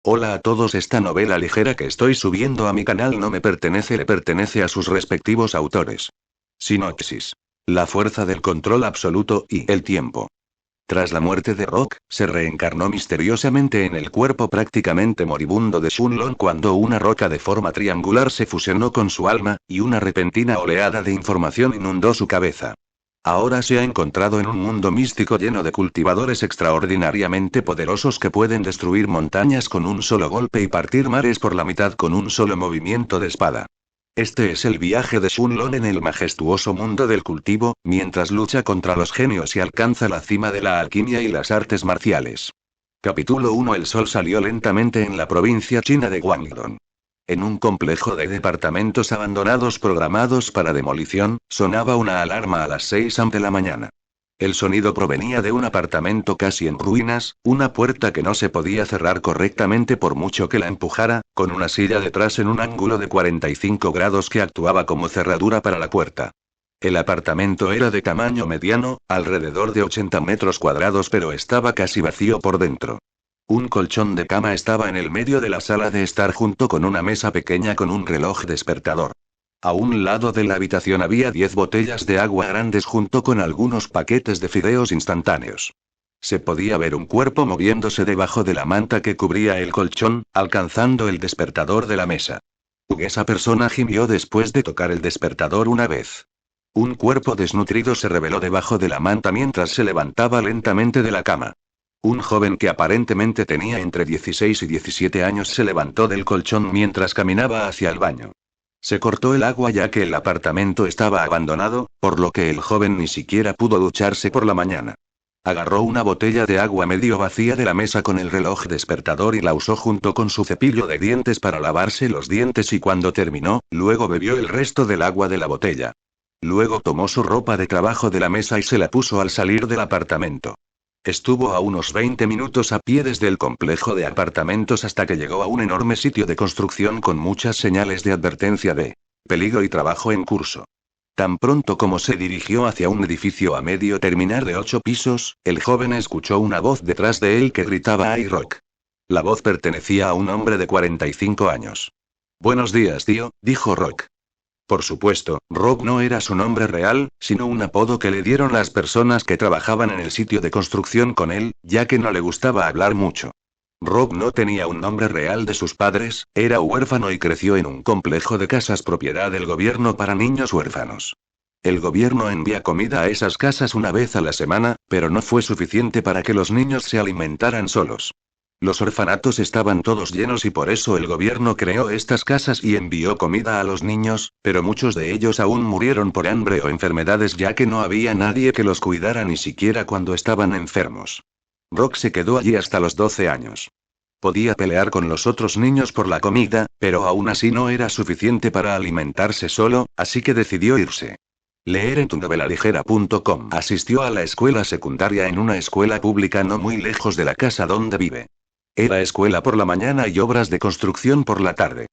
Hola a todos, esta novela ligera que estoy subiendo a mi canal no me pertenece, le pertenece a sus respectivos autores. Sinopsis. La fuerza del control absoluto y el tiempo. Tras la muerte de Rock, se reencarnó misteriosamente en el cuerpo prácticamente moribundo de Shunlong cuando una roca de forma triangular se fusionó con su alma, y una repentina oleada de información inundó su cabeza. Ahora se ha encontrado en un mundo místico lleno de cultivadores extraordinariamente poderosos que pueden destruir montañas con un solo golpe y partir mares por la mitad con un solo movimiento de espada. Este es el viaje de Shunlong en el majestuoso mundo del cultivo, mientras lucha contra los genios y alcanza la cima de la alquimia y las artes marciales. Capítulo 1. El sol salió lentamente en la provincia china de Guangdong. En un complejo de departamentos abandonados programados para demolición, sonaba una alarma a las 6 am de la mañana. El sonido provenía de un apartamento casi en ruinas, una puerta que no se podía cerrar correctamente por mucho que la empujara, con una silla detrás en un ángulo de 45 grados que actuaba como cerradura para la puerta. El apartamento era de tamaño mediano, alrededor de 80 metros cuadrados, pero estaba casi vacío por dentro. Un colchón de cama estaba en el medio de la sala de estar junto con una mesa pequeña con un reloj despertador. A un lado de la habitación había 10 botellas de agua grandes junto con algunos paquetes de fideos instantáneos. Se podía ver un cuerpo moviéndose debajo de la manta que cubría el colchón, alcanzando el despertador de la mesa. Esa persona gimió después de tocar el despertador una vez. Un cuerpo desnutrido se reveló debajo de la manta mientras se levantaba lentamente de la cama. Un joven que aparentemente tenía entre 16 y 17 años se levantó del colchón mientras caminaba hacia el baño. Se cortó el agua ya que el apartamento estaba abandonado, por lo que el joven ni siquiera pudo ducharse por la mañana. Agarró una botella de agua medio vacía de la mesa con el reloj despertador y la usó junto con su cepillo de dientes para lavarse los dientes, y cuando terminó, luego bebió el resto del agua de la botella. Luego tomó su ropa de trabajo de la mesa y se la puso al salir del apartamento. Estuvo a unos 20 minutos a pie desde el complejo de apartamentos hasta que llegó a un enorme sitio de construcción con muchas señales de advertencia de peligro y trabajo en curso. Tan pronto como se dirigió hacia un edificio a medio terminar de 8 pisos, el joven escuchó una voz detrás de él que gritaba "¡Ay, Rock!". La voz pertenecía a un hombre de 45 años. "Buenos días, tío", dijo Rock. Por supuesto, Rock no era su nombre real, sino un apodo que le dieron las personas que trabajaban en el sitio de construcción con él, ya que no le gustaba hablar mucho. Rock no tenía un nombre real de sus padres, era huérfano y creció en un complejo de casas propiedad del gobierno para niños huérfanos. El gobierno envía comida a esas casas una vez a la semana, pero no fue suficiente para que los niños se alimentaran solos. Los orfanatos estaban todos llenos y por eso el gobierno creó estas casas y envió comida a los niños, pero muchos de ellos aún murieron por hambre o enfermedades ya que no había nadie que los cuidara ni siquiera cuando estaban enfermos. Rock se quedó allí hasta los 12 años. Podía pelear con los otros niños por la comida, pero aún así no era suficiente para alimentarse solo, así que decidió irse. Leer en tunovelaligera.com. Asistió a la escuela secundaria en una escuela pública no muy lejos de la casa donde vive. Era escuela por la mañana y obras de construcción por la tarde.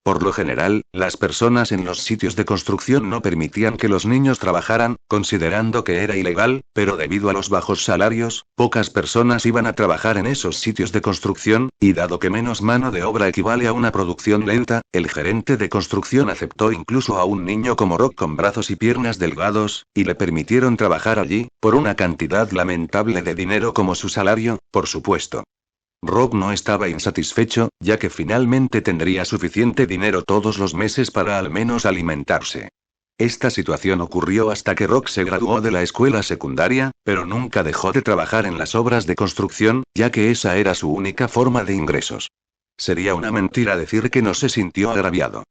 Por lo general, las personas en los sitios de construcción no permitían que los niños trabajaran, considerando que era ilegal, pero debido a los bajos salarios, pocas personas iban a trabajar en esos sitios de construcción, y dado que menos mano de obra equivale a una producción lenta, el gerente de construcción aceptó incluso a un niño como Rock con brazos y piernas delgados, y le permitieron trabajar allí, por una cantidad lamentable de dinero como su salario, por supuesto. Rock no estaba insatisfecho, ya que finalmente tendría suficiente dinero todos los meses para al menos alimentarse. Esta situación ocurrió hasta que Rock se graduó de la escuela secundaria, pero nunca dejó de trabajar en las obras de construcción, ya que esa era su única forma de ingresos. Sería una mentira decir que no se sintió agraviado.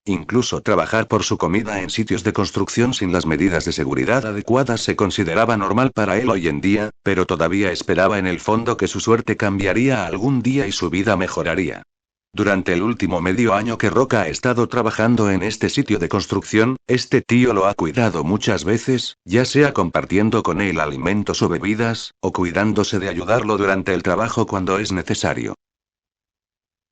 Incluso trabajar por su comida en sitios de construcción sin las medidas de seguridad adecuadas se consideraba normal para él hoy en día, pero todavía esperaba en el fondo que su suerte cambiaría algún día y su vida mejoraría. Durante el último medio año que Rock ha estado trabajando en este sitio de construcción, este tío lo ha cuidado muchas veces, ya sea compartiendo con él alimentos o bebidas, o cuidándose de ayudarlo durante el trabajo cuando es necesario.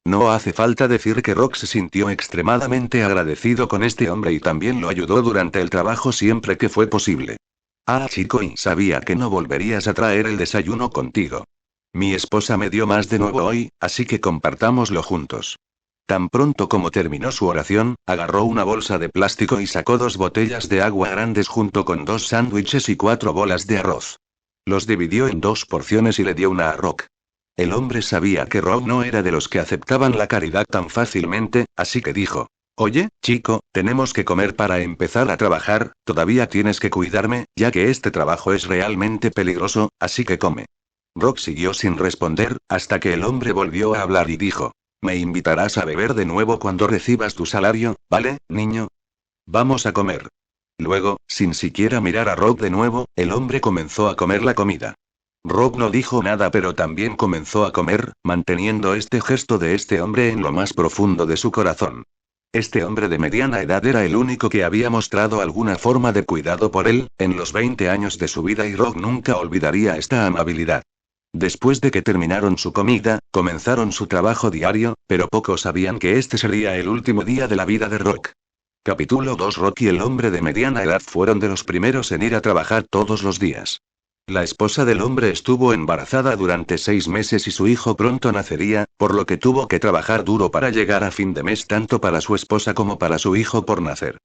No hace falta decir que Rock se sintió extremadamente agradecido con este hombre y también lo ayudó durante el trabajo siempre que fue posible. "Ah, chico, y sabía que no volverías a traer el desayuno contigo. Mi esposa me dio más de nuevo hoy, así que compartámoslo juntos. Tan pronto como terminó su oración, agarró una bolsa de plástico y sacó 2 botellas de agua grandes junto con 2 sándwiches y 4 bolas de arroz. Los dividió en 2 porciones y le dio una a Rock. El hombre sabía que Rock no era de los que aceptaban la caridad tan fácilmente, así que dijo: Oye, chico, tenemos que comer para empezar a trabajar, todavía tienes que cuidarme, ya que este trabajo es realmente peligroso, así que come. Rock siguió sin responder, hasta que el hombre volvió a hablar y dijo: Me invitarás a beber de nuevo cuando recibas tu salario, ¿vale, niño? Vamos a comer. Luego, sin siquiera mirar a Rob de nuevo, el hombre comenzó a comer la comida. Rob no dijo nada, pero también comenzó a comer, manteniendo este gesto de este hombre en lo más profundo de su corazón. Este hombre de mediana edad era el único que había mostrado alguna forma de cuidado por él, en los 20 años de su vida, y Rob nunca olvidaría esta amabilidad. Después de que terminaron su comida, comenzaron su trabajo diario, pero pocos sabían que este sería el último día de la vida de Rock. Capítulo 2. Rock y el hombre de mediana edad fueron de los primeros en ir a trabajar todos los días. La esposa del hombre estuvo embarazada durante 6 meses y su hijo pronto nacería, por lo que tuvo que trabajar duro para llegar a fin de mes tanto para su esposa como para su hijo por nacer.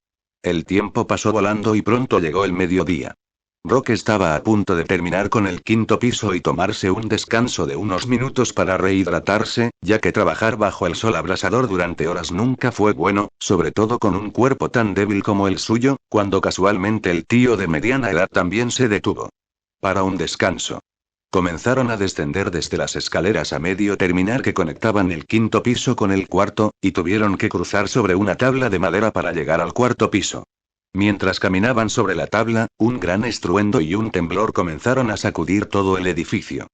El tiempo pasó volando y pronto llegó el mediodía. Rock estaba a punto de terminar con el 5.º piso y tomarse un descanso de unos minutos para rehidratarse, ya que trabajar bajo el sol abrasador durante horas nunca fue bueno, sobre todo con un cuerpo tan débil como el suyo, cuando casualmente el tío de mediana edad también se detuvo para un descanso. Comenzaron a descender desde las escaleras a medio terminar que conectaban el 5.º piso con el cuarto, y tuvieron que cruzar sobre una tabla de madera para llegar al 4.º piso. Mientras caminaban sobre la tabla, un gran estruendo y un temblor comenzaron a sacudir todo el edificio.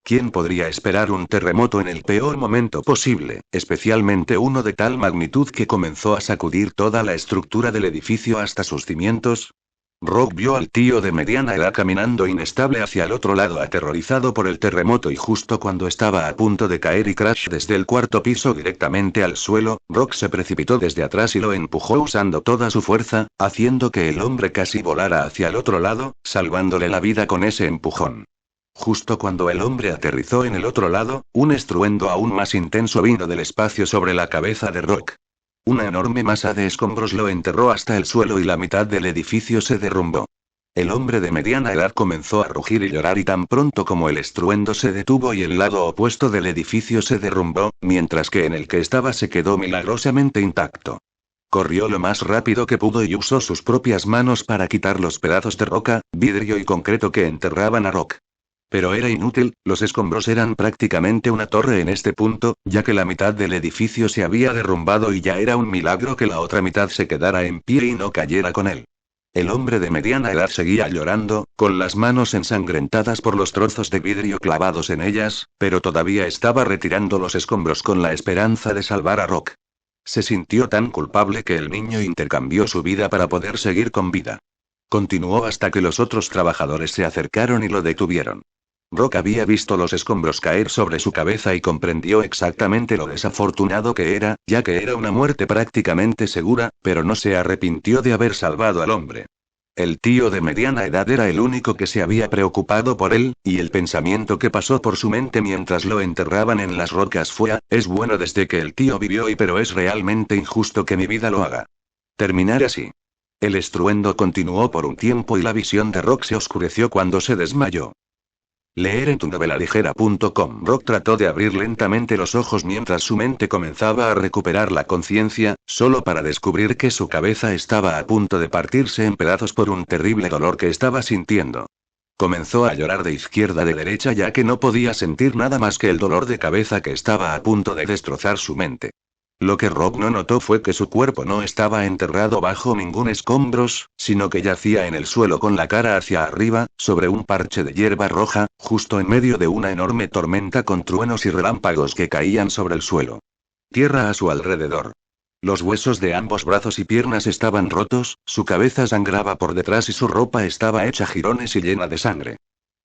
¿Quién podría esperar un terremoto en el peor momento posible, especialmente uno de tal magnitud que comenzó a sacudir toda la estructura del edificio hasta sus cimientos? Rock vio al tío de mediana edad caminando inestable hacia el otro lado, aterrorizado por el terremoto, y justo cuando estaba a punto de caer y crash desde el 4.º piso directamente al suelo, Rock se precipitó desde atrás y lo empujó usando toda su fuerza, haciendo que el hombre casi volara hacia el otro lado, salvándole la vida con ese empujón. Justo cuando el hombre aterrizó en el otro lado, un estruendo aún más intenso vino del espacio sobre la cabeza de Rock. Una enorme masa de escombros lo enterró hasta el suelo y la mitad del edificio se derrumbó. El hombre de mediana edad comenzó a rugir y llorar, y tan pronto como el estruendo se detuvo y el lado opuesto del edificio se derrumbó, mientras que en el que estaba se quedó milagrosamente intacto. Corrió lo más rápido que pudo y usó sus propias manos para quitar los pedazos de roca, vidrio y concreto que enterraban a Rock. Pero era inútil, los escombros eran prácticamente una torre en este punto, ya que la mitad del edificio se había derrumbado y ya era un milagro que la otra mitad se quedara en pie y no cayera con él. El hombre de mediana edad seguía llorando, con las manos ensangrentadas por los trozos de vidrio clavados en ellas, pero todavía estaba retirando los escombros con la esperanza de salvar a Rock. Se sintió tan culpable que el niño intercambió su vida para poder seguir con vida. Continuó hasta que los otros trabajadores se acercaron y lo detuvieron. Rock había visto los escombros caer sobre su cabeza y comprendió exactamente lo desafortunado que era, ya que era una muerte prácticamente segura, pero no se arrepintió de haber salvado al hombre. El tío de mediana edad era el único que se había preocupado por él, y el pensamiento que pasó por su mente mientras lo enterraban en las rocas fue: es bueno desde que el tío vivió y pero es realmente injusto que mi vida lo haga terminar así. El estruendo continuó por un tiempo y la visión de Rock se oscureció cuando se desmayó. Leer en tunovelaligera.com. Rock trató de abrir lentamente los ojos mientras su mente comenzaba a recuperar la conciencia, solo para descubrir que su cabeza estaba a punto de partirse en pedazos por un terrible dolor que estaba sintiendo. Comenzó a llorar de izquierda a derecha, ya que no podía sentir nada más que el dolor de cabeza que estaba a punto de destrozar su mente. Lo que Rock no notó fue que su cuerpo no estaba enterrado bajo ningún escombros, sino que yacía en el suelo con la cara hacia arriba, sobre un parche de hierba roja, justo en medio de una enorme tormenta con truenos y relámpagos que caían sobre el suelo. Tierra a su alrededor. Los huesos de ambos brazos y piernas estaban rotos, su cabeza sangraba por detrás y su ropa estaba hecha jirones y llena de sangre.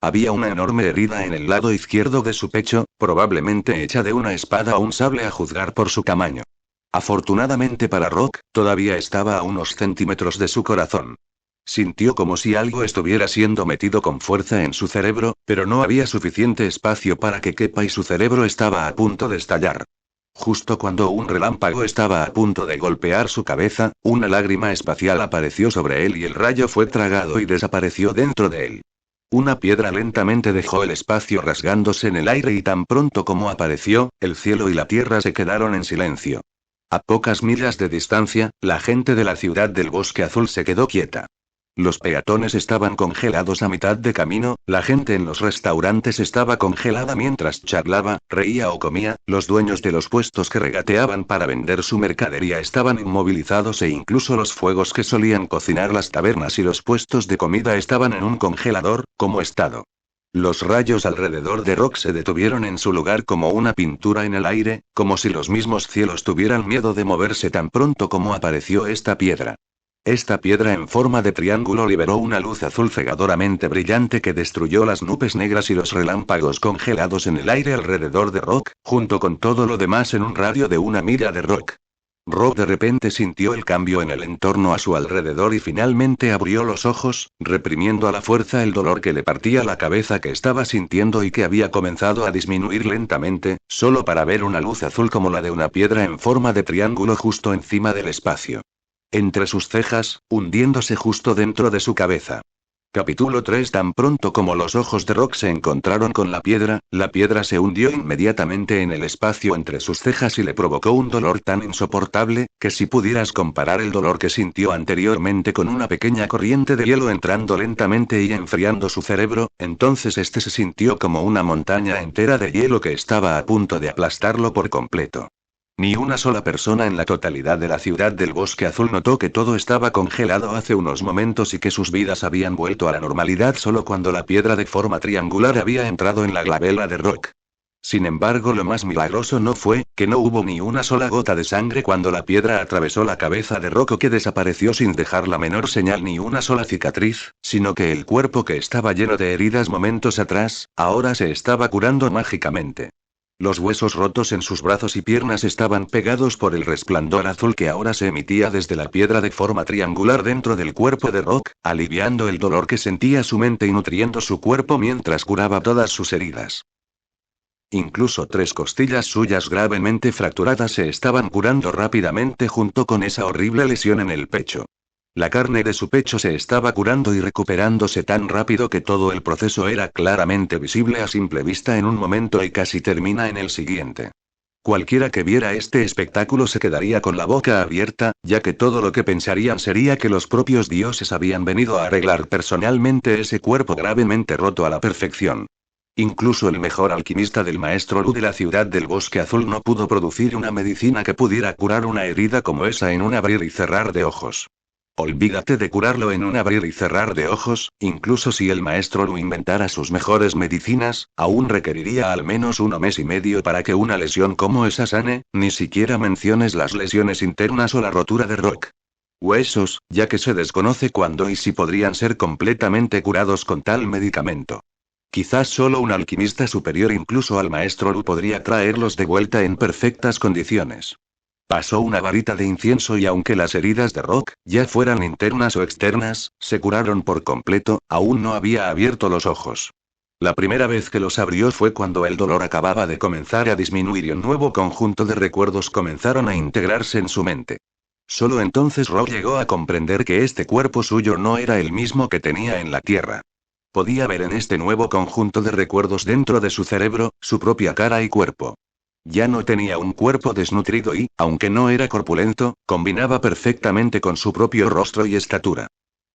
Había una enorme herida en el lado izquierdo de su pecho, probablemente hecha de una espada o un sable a juzgar por su tamaño. Afortunadamente para Rock, todavía estaba a unos centímetros de su corazón. Sintió como si algo estuviera siendo metido con fuerza en su cerebro, pero no había suficiente espacio para que quepa y su cerebro estaba a punto de estallar. Justo cuando un relámpago estaba a punto de golpear su cabeza, una lágrima espacial apareció sobre él y el rayo fue tragado y desapareció dentro de él. Una piedra lentamente dejó el espacio rasgándose en el aire y tan pronto como apareció, el cielo y la tierra se quedaron en silencio. A pocas millas de distancia, la gente de la ciudad del Bosque Azul se quedó quieta. Los peatones estaban congelados a mitad de camino, la gente en los restaurantes estaba congelada mientras charlaba, reía o comía, los dueños de los puestos que regateaban para vender su mercadería estaban inmovilizados e incluso los fuegos que solían cocinar las tabernas y los puestos de comida estaban en un congelador, como estado. Los rayos alrededor de Rock se detuvieron en su lugar como una pintura en el aire, como si los mismos cielos tuvieran miedo de moverse tan pronto como apareció esta piedra. Esta piedra en forma de triángulo liberó una luz azul cegadoramente brillante que destruyó las nubes negras y los relámpagos congelados en el aire alrededor de Rock, junto con todo lo demás en un radio de 1 milla de Rock. Rock de repente sintió el cambio en el entorno a su alrededor y finalmente abrió los ojos, reprimiendo a la fuerza el dolor que le partía la cabeza que estaba sintiendo y que había comenzado a disminuir lentamente, solo para ver una luz azul como la de una piedra en forma de triángulo justo encima del espacio. Entre sus cejas, hundiéndose justo dentro de su cabeza. Capítulo 3. Tan pronto como los ojos de Rock se encontraron con la piedra se hundió inmediatamente en el espacio entre sus cejas y le provocó un dolor tan insoportable, que si pudieras comparar el dolor que sintió anteriormente con una pequeña corriente de hielo entrando lentamente y enfriando su cerebro, entonces este se sintió como una montaña entera de hielo que estaba a punto de aplastarlo por completo. Ni una sola persona en la totalidad de la ciudad del Bosque Azul notó que todo estaba congelado hace unos momentos y que sus vidas habían vuelto a la normalidad solo cuando la piedra de forma triangular había entrado en la glabela de Rock. Sin embargo, lo más milagroso no fue que no hubo ni una sola gota de sangre cuando la piedra atravesó la cabeza de Rock o que desapareció sin dejar la menor señal ni una sola cicatriz, sino que el cuerpo que estaba lleno de heridas momentos atrás, ahora se estaba curando mágicamente. Los huesos rotos en sus brazos y piernas estaban pegados por el resplandor azul que ahora se emitía desde la piedra de forma triangular dentro del cuerpo de Rock, aliviando el dolor que sentía su mente y nutriendo su cuerpo mientras curaba todas sus heridas. Incluso 3 costillas suyas gravemente fracturadas se estaban curando rápidamente junto con esa horrible lesión en el pecho. La carne de su pecho se estaba curando y recuperándose tan rápido que todo el proceso era claramente visible a simple vista en un momento y casi termina en el siguiente. Cualquiera que viera este espectáculo se quedaría con la boca abierta, ya que todo lo que pensarían sería que los propios dioses habían venido a arreglar personalmente ese cuerpo gravemente roto a la perfección. Incluso el mejor alquimista del maestro Lu de la ciudad del Bosque Azul no pudo producir una medicina que pudiera curar una herida como esa en un abrir y cerrar de ojos. Olvídate de curarlo en un abrir y cerrar de ojos, incluso si el maestro Lu inventara sus mejores medicinas, aún requeriría al menos 1 mes y medio para que una lesión como esa sane, ni siquiera menciones las lesiones internas o la rotura de Rock. Huesos, ya que se desconoce cuándo y si podrían ser completamente curados con tal medicamento. Quizás solo un alquimista superior incluso al maestro Lu podría traerlos de vuelta en perfectas condiciones. Pasó una varita de incienso y aunque las heridas de Rock, ya fueran internas o externas, se curaron por completo, aún no había abierto los ojos. La primera vez que los abrió fue cuando el dolor acababa de comenzar a disminuir y un nuevo conjunto de recuerdos comenzaron a integrarse en su mente. Solo entonces Rock llegó a comprender que este cuerpo suyo no era el mismo que tenía en la Tierra. Podía ver en este nuevo conjunto de recuerdos dentro de su cerebro, su propia cara y cuerpo. Ya no tenía un cuerpo desnutrido y, aunque no era corpulento, combinaba perfectamente con su propio rostro y estatura.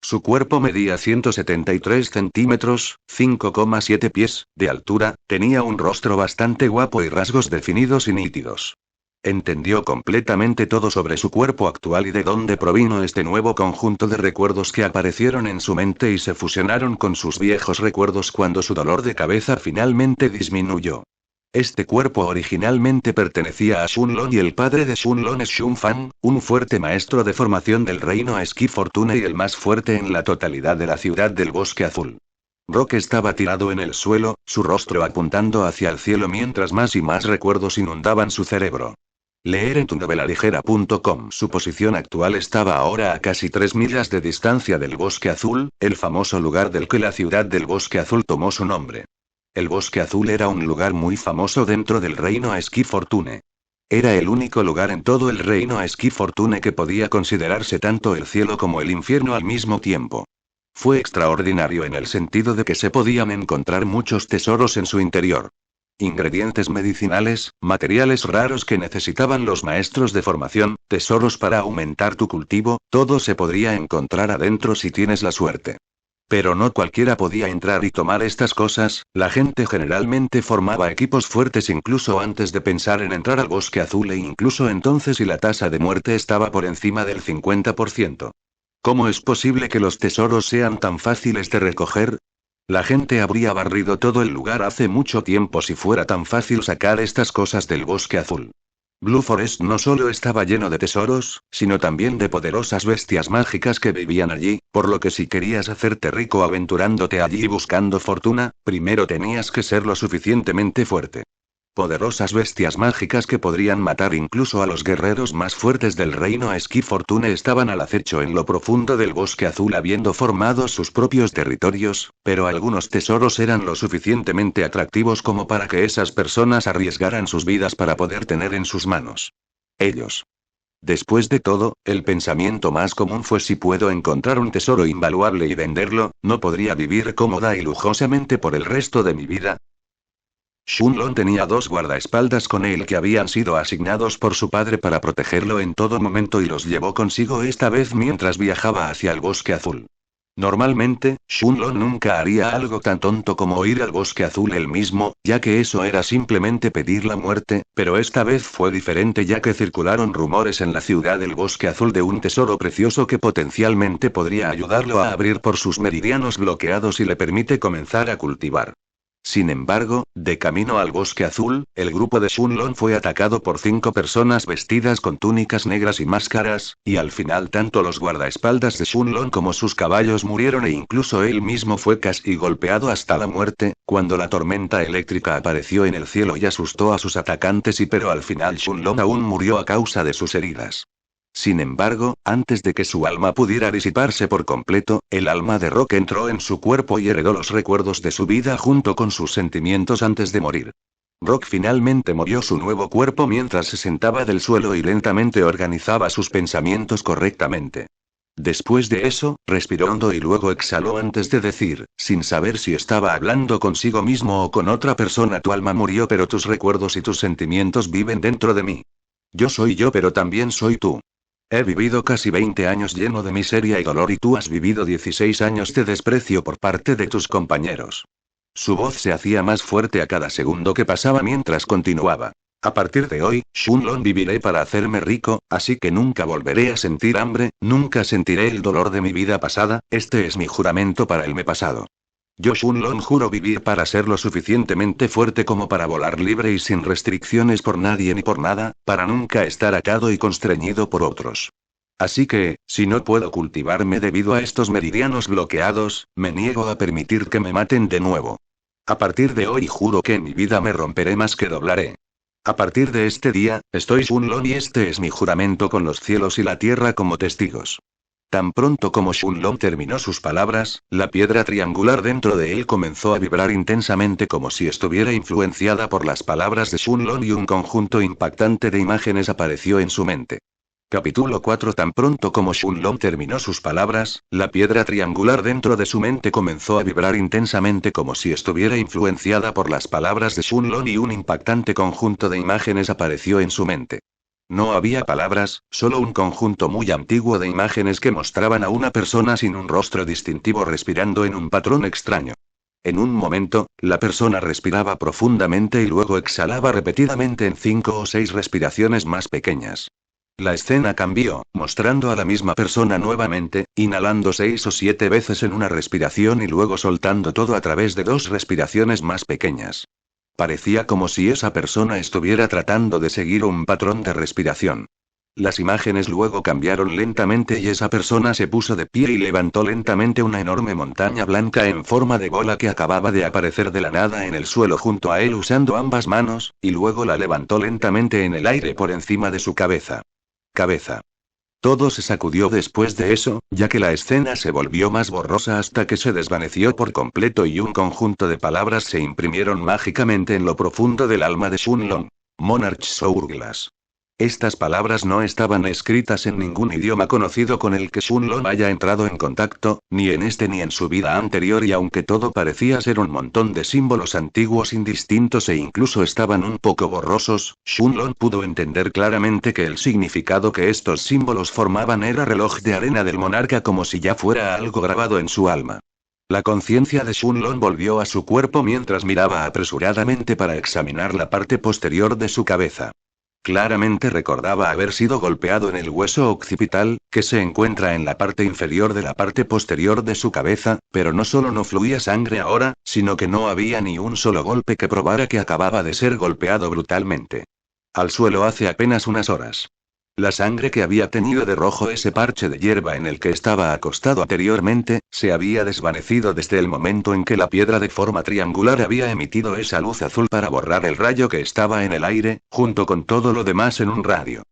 Su cuerpo medía 173 centímetros, 5,7 pies, de altura, tenía un rostro bastante guapo y rasgos definidos y nítidos. Entendió completamente todo sobre su cuerpo actual y de dónde provino este nuevo conjunto de recuerdos que aparecieron en su mente y se fusionaron con sus viejos recuerdos cuando su dolor de cabeza finalmente disminuyó. Este cuerpo originalmente pertenecía a Shunlong y el padre de Shunlong es Shunfang, un fuerte maestro de formación del reino Esqui Fortune y el más fuerte en la totalidad de la ciudad del Bosque Azul. Rock estaba tirado en el suelo, su rostro apuntando hacia el cielo mientras más y más recuerdos inundaban su cerebro. Leer en tunovelaligera.com. Su posición actual estaba ahora a casi 3 millas de distancia del Bosque Azul, el famoso lugar del que la ciudad del Bosque Azul tomó su nombre. El Bosque Azul era un lugar muy famoso dentro del reino Esquí Fortune. Era el único lugar en todo el reino Esquí Fortune que podía considerarse tanto el cielo como el infierno al mismo tiempo. Fue extraordinario en el sentido de que se podían encontrar muchos tesoros en su interior. Ingredientes medicinales, materiales raros que necesitaban los maestros de formación, tesoros para aumentar tu cultivo, todo se podría encontrar adentro si tienes la suerte. Pero no cualquiera podía entrar y tomar estas cosas, la gente generalmente formaba equipos fuertes incluso antes de pensar en entrar al Bosque Azul e incluso entonces y la tasa de muerte estaba por encima del 50%. ¿Cómo es posible que los tesoros sean tan fáciles de recoger? La gente habría barrido todo el lugar hace mucho tiempo si fuera tan fácil sacar estas cosas del Bosque Azul. Blue Forest no solo estaba lleno de tesoros, sino también de poderosas bestias mágicas que vivían allí, por lo que si querías hacerte rico aventurándote allí y buscando fortuna, primero tenías que ser lo suficientemente fuerte. Poderosas bestias mágicas que podrían matar incluso a los guerreros más fuertes del reino Esquí Fortune estaban al acecho en lo profundo del Bosque Azul habiendo formado sus propios territorios, pero algunos tesoros eran lo suficientemente atractivos como para que esas personas arriesgaran sus vidas para poder tener en sus manos. Ellos. Después de todo, el pensamiento más común fue si puedo encontrar un tesoro invaluable y venderlo, ¿no podría vivir cómoda y lujosamente por el resto de mi vida? Shunlong tenía 2 guardaespaldas con él que habían sido asignados por su padre para protegerlo en todo momento y los llevó consigo esta vez mientras viajaba hacia el Bosque Azul. Normalmente, Shunlong nunca haría algo tan tonto como ir al Bosque Azul él mismo, ya que eso era simplemente pedir la muerte, pero esta vez fue diferente ya que circularon rumores en la ciudad del Bosque Azul de un tesoro precioso que potencialmente podría ayudarlo a abrir por sus meridianos bloqueados y le permite comenzar a cultivar. Sin embargo, de camino al Bosque Azul, el grupo de Shunlong fue atacado por 5 personas vestidas con túnicas negras y máscaras, y al final tanto los guardaespaldas de Shunlong como sus caballos murieron e incluso él mismo fue casi golpeado hasta la muerte, cuando la tormenta eléctrica apareció en el cielo y asustó a sus atacantes pero al final Shunlong aún murió a causa de sus heridas. Sin embargo, antes de que su alma pudiera disiparse por completo, el alma de Rock entró en su cuerpo y heredó los recuerdos de su vida junto con sus sentimientos antes de morir. Rock finalmente movió su nuevo cuerpo mientras se sentaba del suelo y lentamente organizaba sus pensamientos correctamente. Después de eso, respiró hondo y luego exhaló antes de decir, sin saber si estaba hablando consigo mismo o con otra persona: tu alma murió pero tus recuerdos y tus sentimientos viven dentro de mí. Yo soy yo pero también soy tú. He vivido casi 20 años lleno de miseria y dolor y tú has vivido 16 años de desprecio por parte de tus compañeros. Su voz se hacía más fuerte a cada segundo que pasaba mientras continuaba. A partir de hoy, Shunlong viviré para hacerme rico, así que nunca volveré a sentir hambre, nunca sentiré el dolor de mi vida pasada, este es mi juramento para el me pasado. Yo Shunlong juro vivir para ser lo suficientemente fuerte como para volar libre y sin restricciones por nadie ni por nada, para nunca estar atado y constreñido por otros. Así que, si no puedo cultivarme debido a estos meridianos bloqueados, me niego a permitir que me maten de nuevo. A partir de hoy juro que en mi vida me romperé más que doblaré. A partir de este día, estoy Shunlong y este es mi juramento con los cielos y la tierra como testigos. Tan pronto como Shunlong terminó sus palabras, la piedra triangular dentro de él comenzó a vibrar intensamente como si estuviera influenciada por las palabras de Shunlong y un conjunto impactante de imágenes apareció en su mente. Capítulo 4. Tan pronto como Shunlong terminó sus palabras, la piedra triangular dentro de su mente comenzó a vibrar intensamente como si estuviera influenciada por las palabras de Shunlong y un impactante conjunto de imágenes apareció en su mente. No había palabras, solo un conjunto muy antiguo de imágenes que mostraban a una persona sin un rostro distintivo respirando en un patrón extraño. En un momento, la persona respiraba profundamente y luego exhalaba repetidamente en 5 o 6 respiraciones más pequeñas. La escena cambió, mostrando a la misma persona nuevamente, inhalando 6 o 7 veces en una respiración y luego soltando todo a través de 2 respiraciones más pequeñas. Parecía como si esa persona estuviera tratando de seguir un patrón de respiración. Las imágenes luego cambiaron lentamente y esa persona se puso de pie y levantó lentamente una enorme montaña blanca en forma de bola que acababa de aparecer de la nada en el suelo junto a él usando ambas manos, y luego la levantó lentamente en el aire por encima de su cabeza. Cabeza. Todo se sacudió después de eso, ya que la escena se volvió más borrosa hasta que se desvaneció por completo y un conjunto de palabras se imprimieron mágicamente en lo profundo del alma de Shunlong. Monarch's Hourglass. Estas palabras no estaban escritas en ningún idioma conocido con el que Shunlong haya entrado en contacto, ni en este ni en su vida anterior, y aunque todo parecía ser un montón de símbolos antiguos indistintos e incluso estaban un poco borrosos, Shunlong pudo entender claramente que el significado que estos símbolos formaban era reloj de arena del monarca, como si ya fuera algo grabado en su alma. La conciencia de Shunlong volvió a su cuerpo mientras miraba apresuradamente para examinar la parte posterior de su cabeza. Claramente recordaba haber sido golpeado en el hueso occipital, que se encuentra en la parte inferior de la parte posterior de su cabeza, pero no solo no fluía sangre ahora, sino que no había ni un solo golpe que probara que acababa de ser golpeado brutalmente. Al suelo hace apenas unas horas. La sangre que había tenido de rojo ese parche de hierba en el que estaba acostado anteriormente, se había desvanecido desde el momento en que la piedra de forma triangular había emitido esa luz azul para borrar el rayo que estaba en el aire, junto con todo lo demás en un radio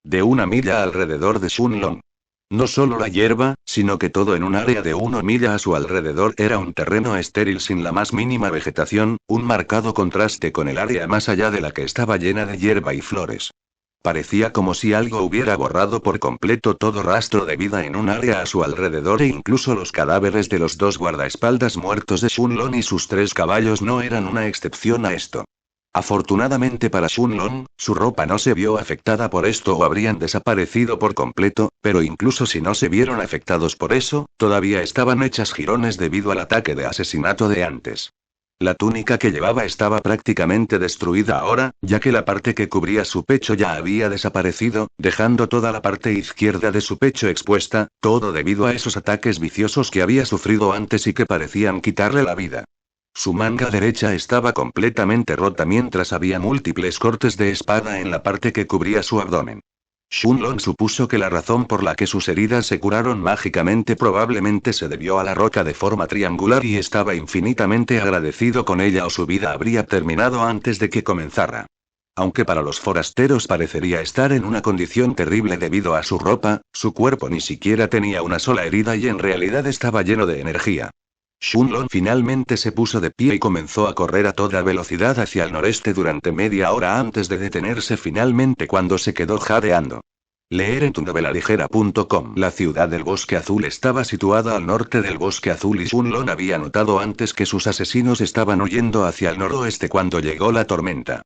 de 1 milla alrededor de Shunlong. No solo la hierba, sino que todo en un área de 1 milla a su alrededor era un terreno estéril sin la más mínima vegetación, un marcado contraste con el área más allá de la que estaba llena de hierba y flores. Parecía como si algo hubiera borrado por completo todo rastro de vida en un área a su alrededor, e incluso los cadáveres de los 2 guardaespaldas muertos de Shunlong y sus 3 caballos no eran una excepción a esto. Afortunadamente para Shunlong, su ropa no se vio afectada por esto o habrían desaparecido por completo, pero incluso si no se vieron afectados por eso, todavía estaban hechas jirones debido al ataque de asesinato de antes. La túnica que llevaba estaba prácticamente destruida ahora, ya que la parte que cubría su pecho ya había desaparecido, dejando toda la parte izquierda de su pecho expuesta, todo debido a esos ataques viciosos que había sufrido antes y que parecían quitarle la vida. Su manga derecha estaba completamente rota mientras había múltiples cortes de espada en la parte que cubría su abdomen. Shunlong supuso que la razón por la que sus heridas se curaron mágicamente probablemente se debió a la roca de forma triangular y estaba infinitamente agradecido con ella, o su vida habría terminado antes de que comenzara. Aunque para los forasteros parecería estar en una condición terrible debido a su ropa, su cuerpo ni siquiera tenía una sola herida y en realidad estaba lleno de energía. Shunlong finalmente se puso de pie y comenzó a correr a toda velocidad hacia el noreste durante media hora antes de detenerse finalmente cuando se quedó jadeando. Leer en tunovelaligera.com. La ciudad del Bosque Azul estaba situada al norte del Bosque Azul y Shunlong había notado antes que sus asesinos estaban huyendo hacia el noroeste cuando llegó la tormenta.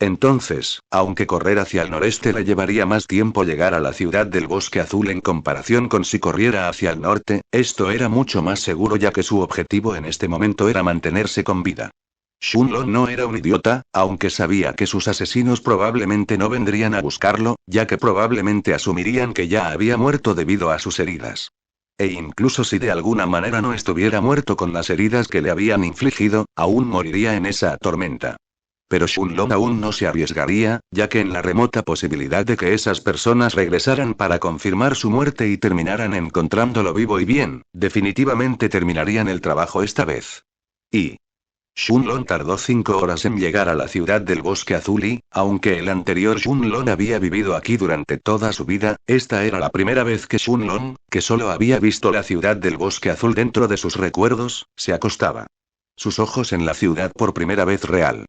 Entonces, aunque correr hacia el noreste le llevaría más tiempo llegar a la ciudad del Bosque Azul en comparación con si corriera hacia el norte, esto era mucho más seguro ya que su objetivo en este momento era mantenerse con vida. Shunlong no era un idiota, aunque sabía que sus asesinos probablemente no vendrían a buscarlo, ya que probablemente asumirían que ya había muerto debido a sus heridas. E incluso si de alguna manera no estuviera muerto con las heridas que le habían infligido, aún moriría en esa tormenta. Pero Shunlong aún no se arriesgaría, ya que en la remota posibilidad de que esas personas regresaran para confirmar su muerte y terminaran encontrándolo vivo y bien, definitivamente terminarían el trabajo esta vez. Shunlong tardó 5 horas en llegar a la ciudad del Bosque Azul y, aunque el anterior Shunlong había vivido aquí durante toda su vida, esta era la primera vez que Shunlong, que solo había visto la ciudad del Bosque Azul dentro de sus recuerdos, se acostaba. Sus ojos en la ciudad por primera vez real.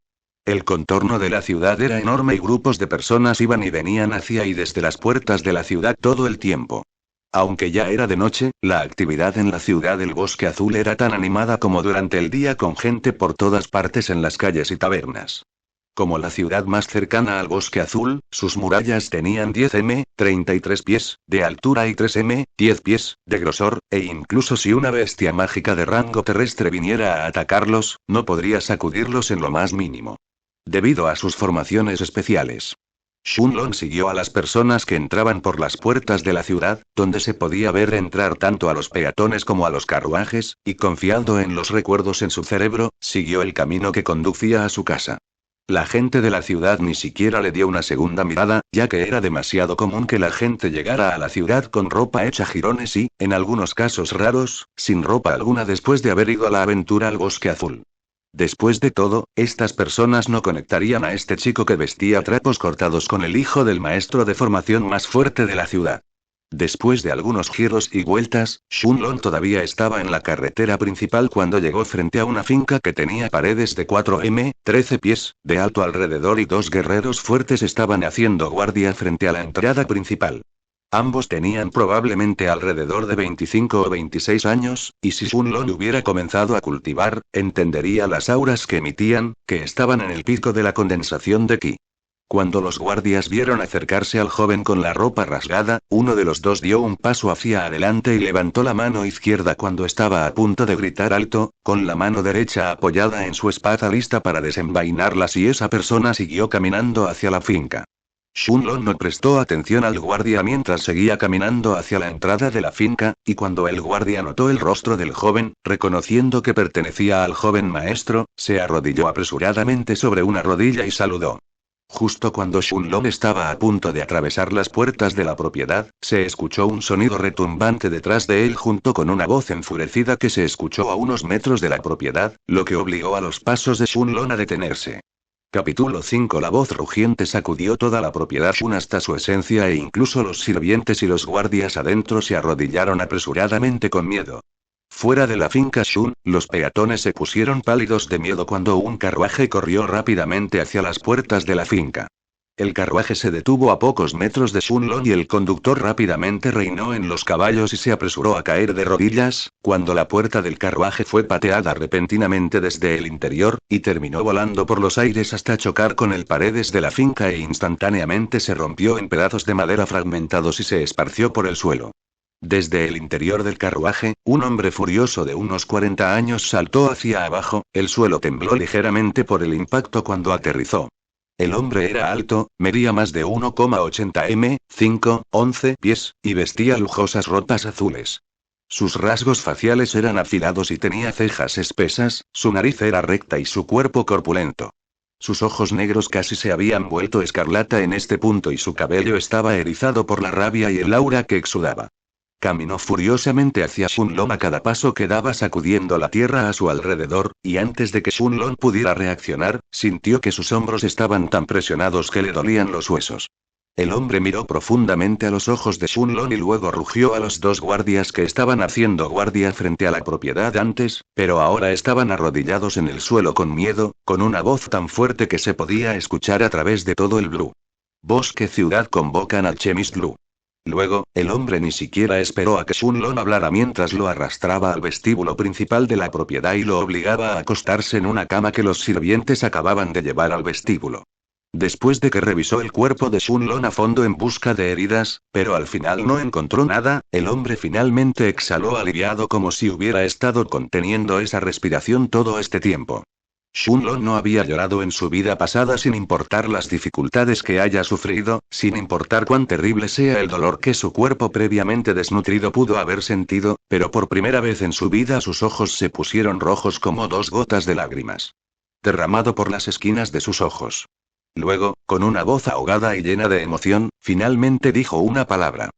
El contorno de la ciudad era enorme y grupos de personas iban y venían hacia y desde las puertas de la ciudad todo el tiempo. Aunque ya era de noche, la actividad en la ciudad del Bosque Azul era tan animada como durante el día, con gente por todas partes en las calles y tabernas. Como la ciudad más cercana al Bosque Azul, sus murallas tenían 10 m, 33 pies, de altura y 3 m, 10 pies, de grosor, e incluso si una bestia mágica de rango terrestre viniera a atacarlos, no podría sacudirlos en lo más mínimo. Debido a sus formaciones especiales. Shunlong siguió a las personas que entraban por las puertas de la ciudad, donde se podía ver entrar tanto a los peatones como a los carruajes, y confiando en los recuerdos en su cerebro, siguió el camino que conducía a su casa. La gente de la ciudad ni siquiera le dio una segunda mirada, ya que era demasiado común que la gente llegara a la ciudad con ropa hecha jirones y, en algunos casos raros, sin ropa alguna después de haber ido a la aventura al Bosque Azul. Después de todo, estas personas no conectarían a este chico que vestía trapos cortados con el hijo del maestro de formación más fuerte de la ciudad. Después de algunos giros y vueltas, Shunlong todavía estaba en la carretera principal cuando llegó frente a una finca que tenía paredes de 13 pies, de alto alrededor y dos guerreros fuertes estaban haciendo guardia frente a la entrada principal. Ambos tenían probablemente alrededor de 25 o 26 años, y si Shunlong hubiera comenzado a cultivar, entendería las auras que emitían, que estaban en el pico de la condensación de ki. Cuando los guardias vieron acercarse al joven con la ropa rasgada, uno de los dos dio un paso hacia adelante y levantó la mano izquierda cuando estaba a punto de gritar alto, con la mano derecha apoyada en su espada lista para desenvainarla si esa persona siguió caminando hacia la finca. Shunlong no prestó atención al guardia mientras seguía caminando hacia la entrada de la finca, y cuando el guardia notó el rostro del joven, reconociendo que pertenecía al joven maestro, se arrodilló apresuradamente sobre una rodilla y saludó. Justo cuando Shunlong estaba a punto de atravesar las puertas de la propiedad, se escuchó un sonido retumbante detrás de él junto con una voz enfurecida que se escuchó a unos metros de la propiedad, lo que obligó a los pasos de Shunlong a detenerse. Capítulo 5. La voz rugiente sacudió toda la propiedad Shun hasta su esencia e incluso los sirvientes y los guardias adentro se arrodillaron apresuradamente con miedo. Fuera de la finca Shun, los peatones se pusieron pálidos de miedo cuando un carruaje corrió rápidamente hacia las puertas de la finca. El carruaje se detuvo a pocos metros de Shunlong y el conductor rápidamente reinó en los caballos y se apresuró a caer de rodillas, cuando la puerta del carruaje fue pateada repentinamente desde el interior, y terminó volando por los aires hasta chocar con el paredes de la finca e instantáneamente se rompió en pedazos de madera fragmentados y se esparció por el suelo. Desde el interior del carruaje, un hombre furioso de unos 40 años saltó hacia abajo, el suelo tembló ligeramente por el impacto cuando aterrizó. El hombre era alto, medía más de 1,80 m, 11 pies, y vestía lujosas ropas azules. Sus rasgos faciales eran afilados y tenía cejas espesas, su nariz era recta y su cuerpo corpulento. Sus ojos negros casi se habían vuelto escarlata en este punto y su cabello estaba erizado por la rabia y el aura que exudaba. Caminó furiosamente hacia Shunlong a cada paso que daba sacudiendo la tierra a su alrededor, y antes de que Shunlong pudiera reaccionar, sintió que sus hombros estaban tan presionados que le dolían los huesos. El hombre miró profundamente a los ojos de Shunlong y luego rugió a los dos guardias que estaban haciendo guardia frente a la propiedad antes, pero ahora estaban arrodillados en el suelo con miedo, con una voz tan fuerte que se podía escuchar a través de todo el Blue Bosque Ciudad convocan al Chemist-Lu. Luego, el hombre ni siquiera esperó a que Shunlong hablara mientras lo arrastraba al vestíbulo principal de la propiedad y lo obligaba a acostarse en una cama que los sirvientes acababan de llevar al vestíbulo. Después de que revisó el cuerpo de Shunlong a fondo en busca de heridas, pero al final no encontró nada, el hombre finalmente exhaló aliviado como si hubiera estado conteniendo esa respiración todo este tiempo. Shunlong no había llorado en su vida pasada sin importar las dificultades que haya sufrido, sin importar cuán terrible sea el dolor que su cuerpo previamente desnutrido pudo haber sentido, pero por primera vez en su vida sus ojos se pusieron rojos como dos gotas de lágrimas. Derramado por las esquinas de sus ojos. Luego, con una voz ahogada y llena de emoción, finalmente dijo una palabra.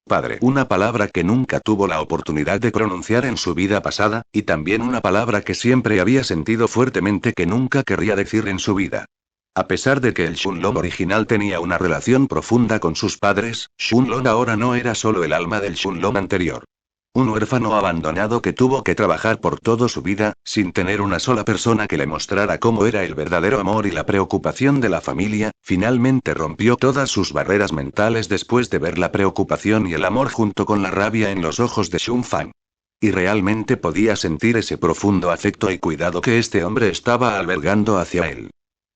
Padre. Una palabra que nunca tuvo la oportunidad de pronunciar en su vida pasada, y también una palabra que siempre había sentido fuertemente que nunca querría decir en su vida. A pesar de que el Shunlong original tenía una relación profunda con sus padres, Shunlong ahora no era solo el alma del Shunlong anterior. Un huérfano abandonado que tuvo que trabajar por toda su vida, sin tener una sola persona que le mostrara cómo era el verdadero amor y la preocupación de la familia, finalmente rompió todas sus barreras mentales después de ver la preocupación y el amor junto con la rabia en los ojos de Shun Fan. Y realmente podía sentir ese profundo afecto y cuidado que este hombre estaba albergando hacia él.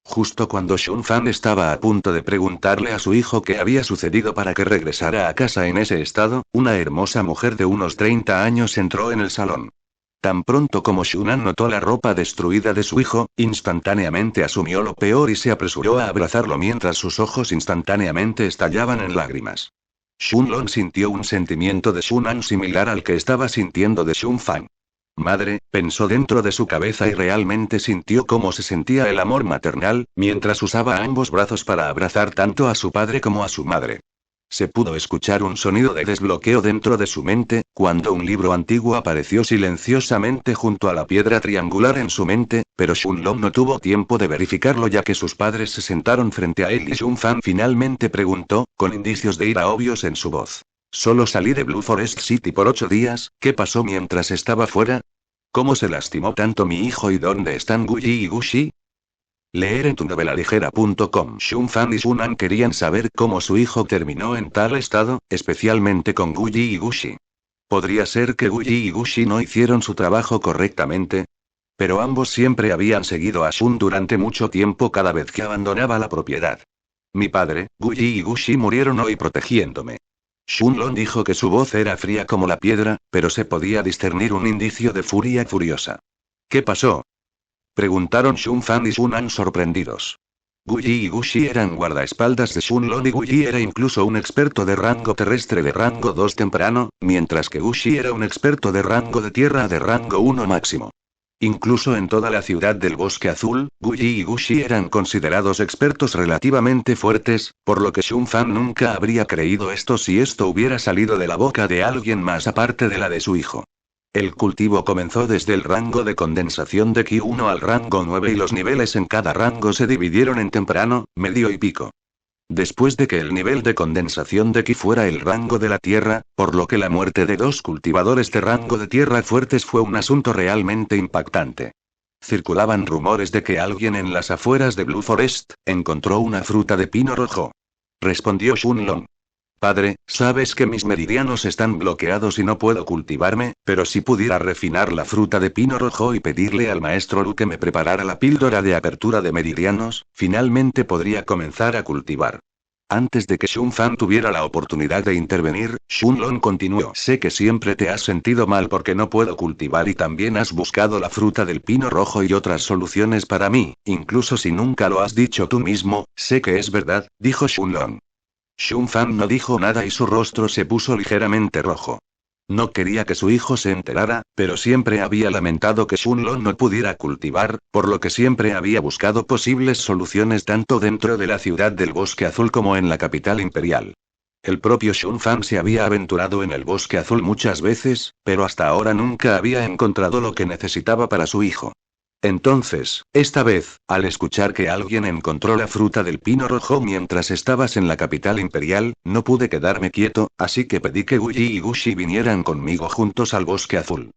Justo cuando Shun Fan estaba a punto de preguntarle a su hijo qué había sucedido para que regresara a casa en ese estado, una hermosa mujer de unos 30 años entró en el salón. Tan pronto como Shunan notó la ropa destruida de su hijo, instantáneamente asumió lo peor y se apresuró a abrazarlo mientras sus ojos instantáneamente estallaban en lágrimas. Shunlong sintió un sentimiento de Shunan similar al que estaba sintiendo de Shun Fan. Madre, pensó dentro de su cabeza y realmente sintió cómo se sentía el amor maternal, mientras usaba ambos brazos para abrazar tanto a su padre como a su madre. Se pudo escuchar un sonido de desbloqueo dentro de su mente, cuando un libro antiguo apareció silenciosamente junto a la piedra triangular en su mente, pero Shunlong no tuvo tiempo de verificarlo ya que sus padres se sentaron frente a él y Shunfan finalmente preguntó, con indicios de ira obvios en su voz. Solo salí de Blue Forest City por 8 días, ¿qué pasó mientras estaba fuera? ¿Cómo se lastimó tanto mi hijo y dónde están Guyi y Gushi? Leer en tunovelaligera.com. Shunfan y Shunan querían saber cómo su hijo terminó en tal estado, especialmente con Guyi y Gushi. ¿Podría ser que Guyi y Gushi no hicieron su trabajo correctamente? Pero ambos siempre habían seguido a Shun durante mucho tiempo cada vez que abandonaba la propiedad. Mi padre, Guyi y Gushi murieron hoy protegiéndome. Shunlong dijo que su voz era fría como la piedra, pero se podía discernir un indicio de furia furiosa. ¿Qué pasó? Preguntaron Shunfan y Shunan sorprendidos. Guyi y Gushi eran guardaespaldas de Shunlong y Guyi era incluso un experto de rango terrestre de rango 2 temprano, mientras que Gushi era un experto de rango de tierra de rango 1 máximo. Incluso en toda la ciudad del Bosque Azul, Guyi y Gushi eran considerados expertos relativamente fuertes, por lo que Shunfan nunca habría creído esto si esto hubiera salido de la boca de alguien más aparte de la de su hijo. El cultivo comenzó desde el rango de condensación de Ki 1 al rango 9 y los niveles en cada rango se dividieron en temprano, medio y pico. Después de que el nivel de condensación de Ki fuera el rango de la Tierra, por lo que la muerte de 2 cultivadores de rango de Tierra fuertes fue un asunto realmente impactante. Circulaban rumores de que alguien en las afueras de Blue Forest encontró una fruta de pino rojo. Respondió Shunlong. Padre, sabes que mis meridianos están bloqueados y no puedo cultivarme, pero si pudiera refinar la fruta de pino rojo y pedirle al maestro Lu que me preparara la píldora de apertura de meridianos, finalmente podría comenzar a cultivar. Antes de que Shunfan tuviera la oportunidad de intervenir, Shunlong continuó. Sé que siempre te has sentido mal porque no puedo cultivar y también has buscado la fruta del pino rojo y otras soluciones para mí, incluso si nunca lo has dicho tú mismo, sé que es verdad, dijo Shunlong. Shunfan no dijo nada y su rostro se puso ligeramente rojo. No quería que su hijo se enterara, pero siempre había lamentado que Shunlong no pudiera cultivar, por lo que siempre había buscado posibles soluciones tanto dentro de la ciudad del Bosque Azul como en la capital imperial. El propio Shunfan se había aventurado en el Bosque Azul muchas veces, pero hasta ahora nunca había encontrado lo que necesitaba para su hijo. Entonces, esta vez, al escuchar que alguien encontró la fruta del pino rojo mientras estabas en la capital imperial, no pude quedarme quieto, así que pedí que Guyi y Gushi vinieran conmigo juntos al Bosque Azul.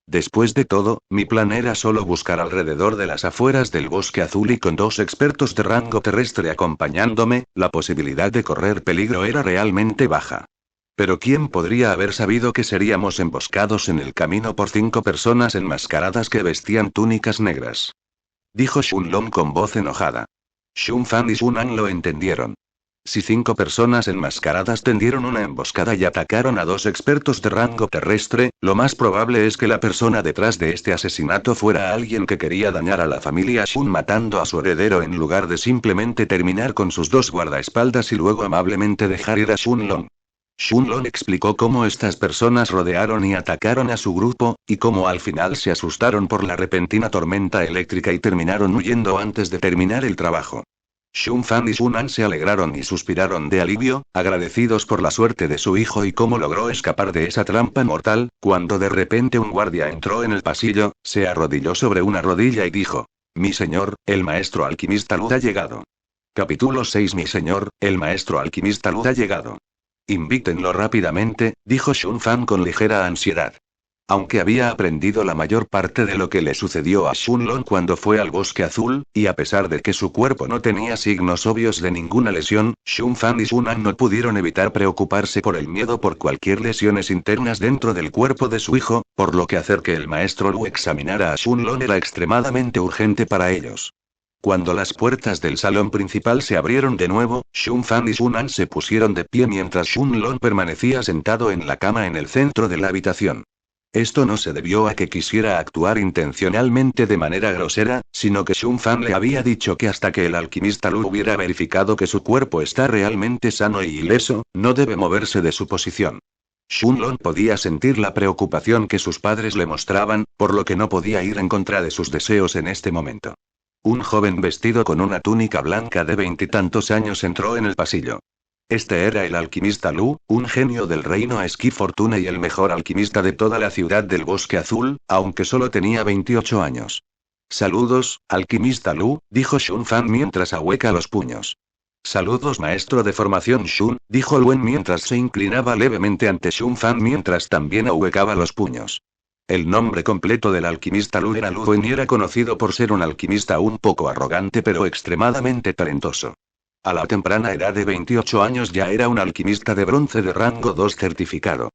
Después de todo, mi plan era solo buscar alrededor de las afueras del Bosque Azul y con 2 expertos de rango terrestre acompañándome, la posibilidad de correr peligro era realmente baja. Pero ¿quién podría haber sabido que seríamos emboscados en el camino por 5 personas enmascaradas que vestían túnicas negras? Dijo Shunlong con voz enojada. Shunfan y Shunan lo entendieron. Si 5 personas enmascaradas tendieron una emboscada y atacaron a 2 expertos de rango terrestre, lo más probable es que la persona detrás de este asesinato fuera alguien que quería dañar a la familia Shun matando a su heredero en lugar de simplemente terminar con sus 2 guardaespaldas y luego amablemente dejar ir a Shunlong. Shunlong explicó cómo estas personas rodearon y atacaron a su grupo, y cómo al final se asustaron por la repentina tormenta eléctrica y terminaron huyendo antes de terminar el trabajo. Shunfan y Shunan se alegraron y suspiraron de alivio, agradecidos por la suerte de su hijo y cómo logró escapar de esa trampa mortal, cuando de repente un guardia entró en el pasillo, se arrodilló sobre una rodilla y dijo: Mi señor, el maestro alquimista Luz ha llegado. Capítulo 6. Mi señor, el maestro alquimista Luz ha llegado. Invítenlo rápidamente, dijo Shunfan con ligera ansiedad. Aunque había aprendido la mayor parte de lo que le sucedió a Shunlong cuando fue al Bosque Azul, y a pesar de que su cuerpo no tenía signos obvios de ninguna lesión, Shunfan y Shunan no pudieron evitar preocuparse por el miedo por cualquier lesiones internas dentro del cuerpo de su hijo, por lo que hacer que el maestro Lu examinara a Shunlong era extremadamente urgente para ellos. Cuando las puertas del salón principal se abrieron de nuevo, Shunfan y Shunan se pusieron de pie mientras Shunlong permanecía sentado en la cama en el centro de la habitación. Esto no se debió a que quisiera actuar intencionalmente de manera grosera, sino que Shunfan le había dicho que hasta que el alquimista Lu hubiera verificado que su cuerpo está realmente sano y ileso, no debe moverse de su posición. Shunlong podía sentir la preocupación que sus padres le mostraban, por lo que no podía ir en contra de sus deseos en este momento. Un joven vestido con una túnica blanca de 20 y tantos años entró en el pasillo. Este era el alquimista Lu, un genio del reino Esquí Fortuna y el mejor alquimista de toda la ciudad del Bosque Azul, aunque solo tenía 28 años. Saludos, alquimista Lu, dijo Shun Fan mientras ahueca los puños. Saludos maestro de formación Shun, dijo Luen mientras se inclinaba levemente ante Shun Fan mientras también ahuecaba los puños. El nombre completo del alquimista Lu era Lu Wen y era conocido por ser un alquimista un poco arrogante pero extremadamente talentoso. A la temprana edad de 28 años ya era un alquimista de bronce de rango 2 certificado.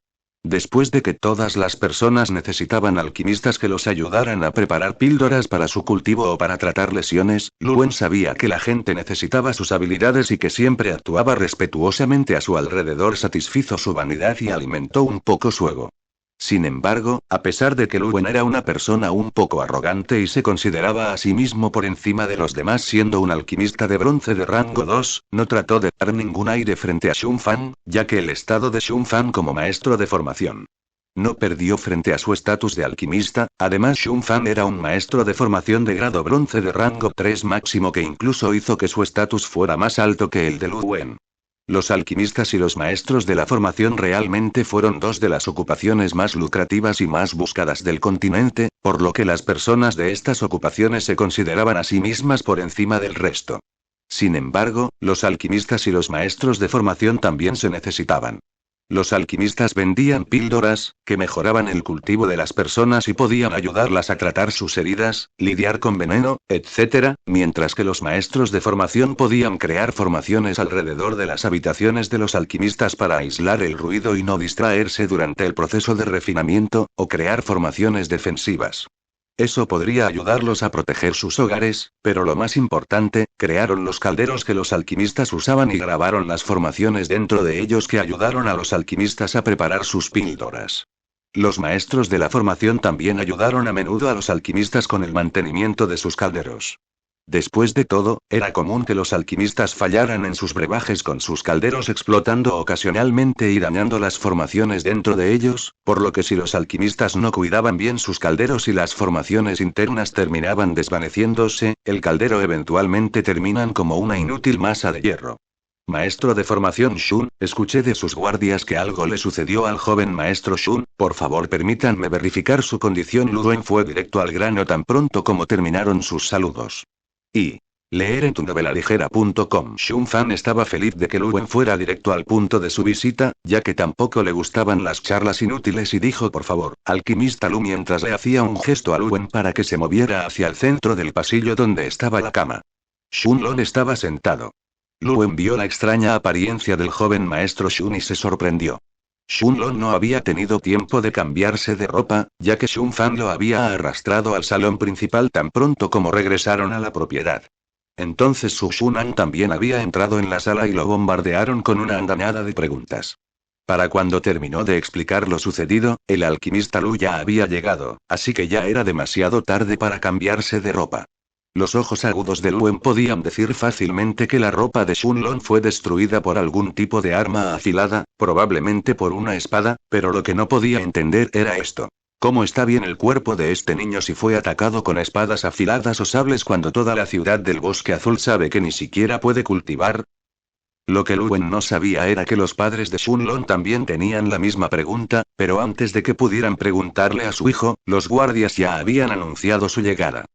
Después de que todas las personas necesitaban alquimistas que los ayudaran a preparar píldoras para su cultivo o para tratar lesiones, Luen sabía que la gente necesitaba sus habilidades y que siempre actuaba respetuosamente a su alrededor satisfizo su vanidad y alimentó un poco su ego. Sin embargo, a pesar de que Luen era una persona un poco arrogante y se consideraba a sí mismo por encima de los demás siendo un alquimista de bronce de rango 2, no trató de dar ningún aire frente a Shun Fan, ya que el estado de Shun Fan como maestro de formación no perdió frente a su estatus de alquimista. Además Shun Fan era un maestro de formación de grado bronce de rango 3 máximo que incluso hizo que su estatus fuera más alto que el de Luen. Los alquimistas y los maestros de la formación realmente fueron dos de las ocupaciones más lucrativas y más buscadas del continente, por lo que las personas de estas ocupaciones se consideraban a sí mismas por encima del resto. Sin embargo, los alquimistas y los maestros de formación también se necesitaban. Los alquimistas vendían píldoras, que mejoraban el cultivo de las personas y podían ayudarlas a tratar sus heridas, lidiar con veneno, etc., mientras que los maestros de formación podían crear formaciones alrededor de las habitaciones de los alquimistas para aislar el ruido y no distraerse durante el proceso de refinamiento, o crear formaciones defensivas. Eso podría ayudarlos a proteger sus hogares, pero lo más importante, crearon los calderos que los alquimistas usaban y grabaron las formaciones dentro de ellos que ayudaron a los alquimistas a preparar sus píldoras. Los maestros de la formación también ayudaron a menudo a los alquimistas con el mantenimiento de sus calderos. Después de todo, era común que los alquimistas fallaran en sus brebajes con sus calderos explotando ocasionalmente y dañando las formaciones dentro de ellos, por lo que si los alquimistas no cuidaban bien sus calderos y las formaciones internas terminaban desvaneciéndose, el caldero eventualmente terminan como una inútil masa de hierro. Maestro de formación Shun, escuché de sus guardias que algo le sucedió al joven maestro Shun, por favor permítanme verificar su condición. Luen fue directo al grano tan pronto como terminaron sus saludos. Y leer en tunovelaligera.com. Shun Fan estaba feliz de que Luen fuera directo al punto de su visita, ya que tampoco le gustaban las charlas inútiles y dijo por favor, alquimista Lu mientras le hacía un gesto a Luen para que se moviera hacia el centro del pasillo donde estaba la cama. Shunlong estaba sentado. Luen vio la extraña apariencia del joven maestro Shun y se sorprendió. Shunlong no había tenido tiempo de cambiarse de ropa, ya que Shun Fan lo había arrastrado al salón principal tan pronto como regresaron a la propiedad. Entonces Su Shunan también había entrado en la sala y lo bombardearon con una andanada de preguntas. Para cuando terminó de explicar lo sucedido, el alquimista Lu ya había llegado, así que ya era demasiado tarde para cambiarse de ropa. Los ojos agudos de Luen podían decir fácilmente que la ropa de Shunlong fue destruida por algún tipo de arma afilada, probablemente por una espada, pero lo que no podía entender era esto. ¿Cómo está bien el cuerpo de este niño si fue atacado con espadas afiladas o sables cuando toda la ciudad del Bosque Azul sabe que ni siquiera puede cultivar? Lo que Luen no sabía era que los padres de Shunlong también tenían la misma pregunta, pero antes de que pudieran preguntarle a su hijo, los guardias ya habían anunciado su llegada.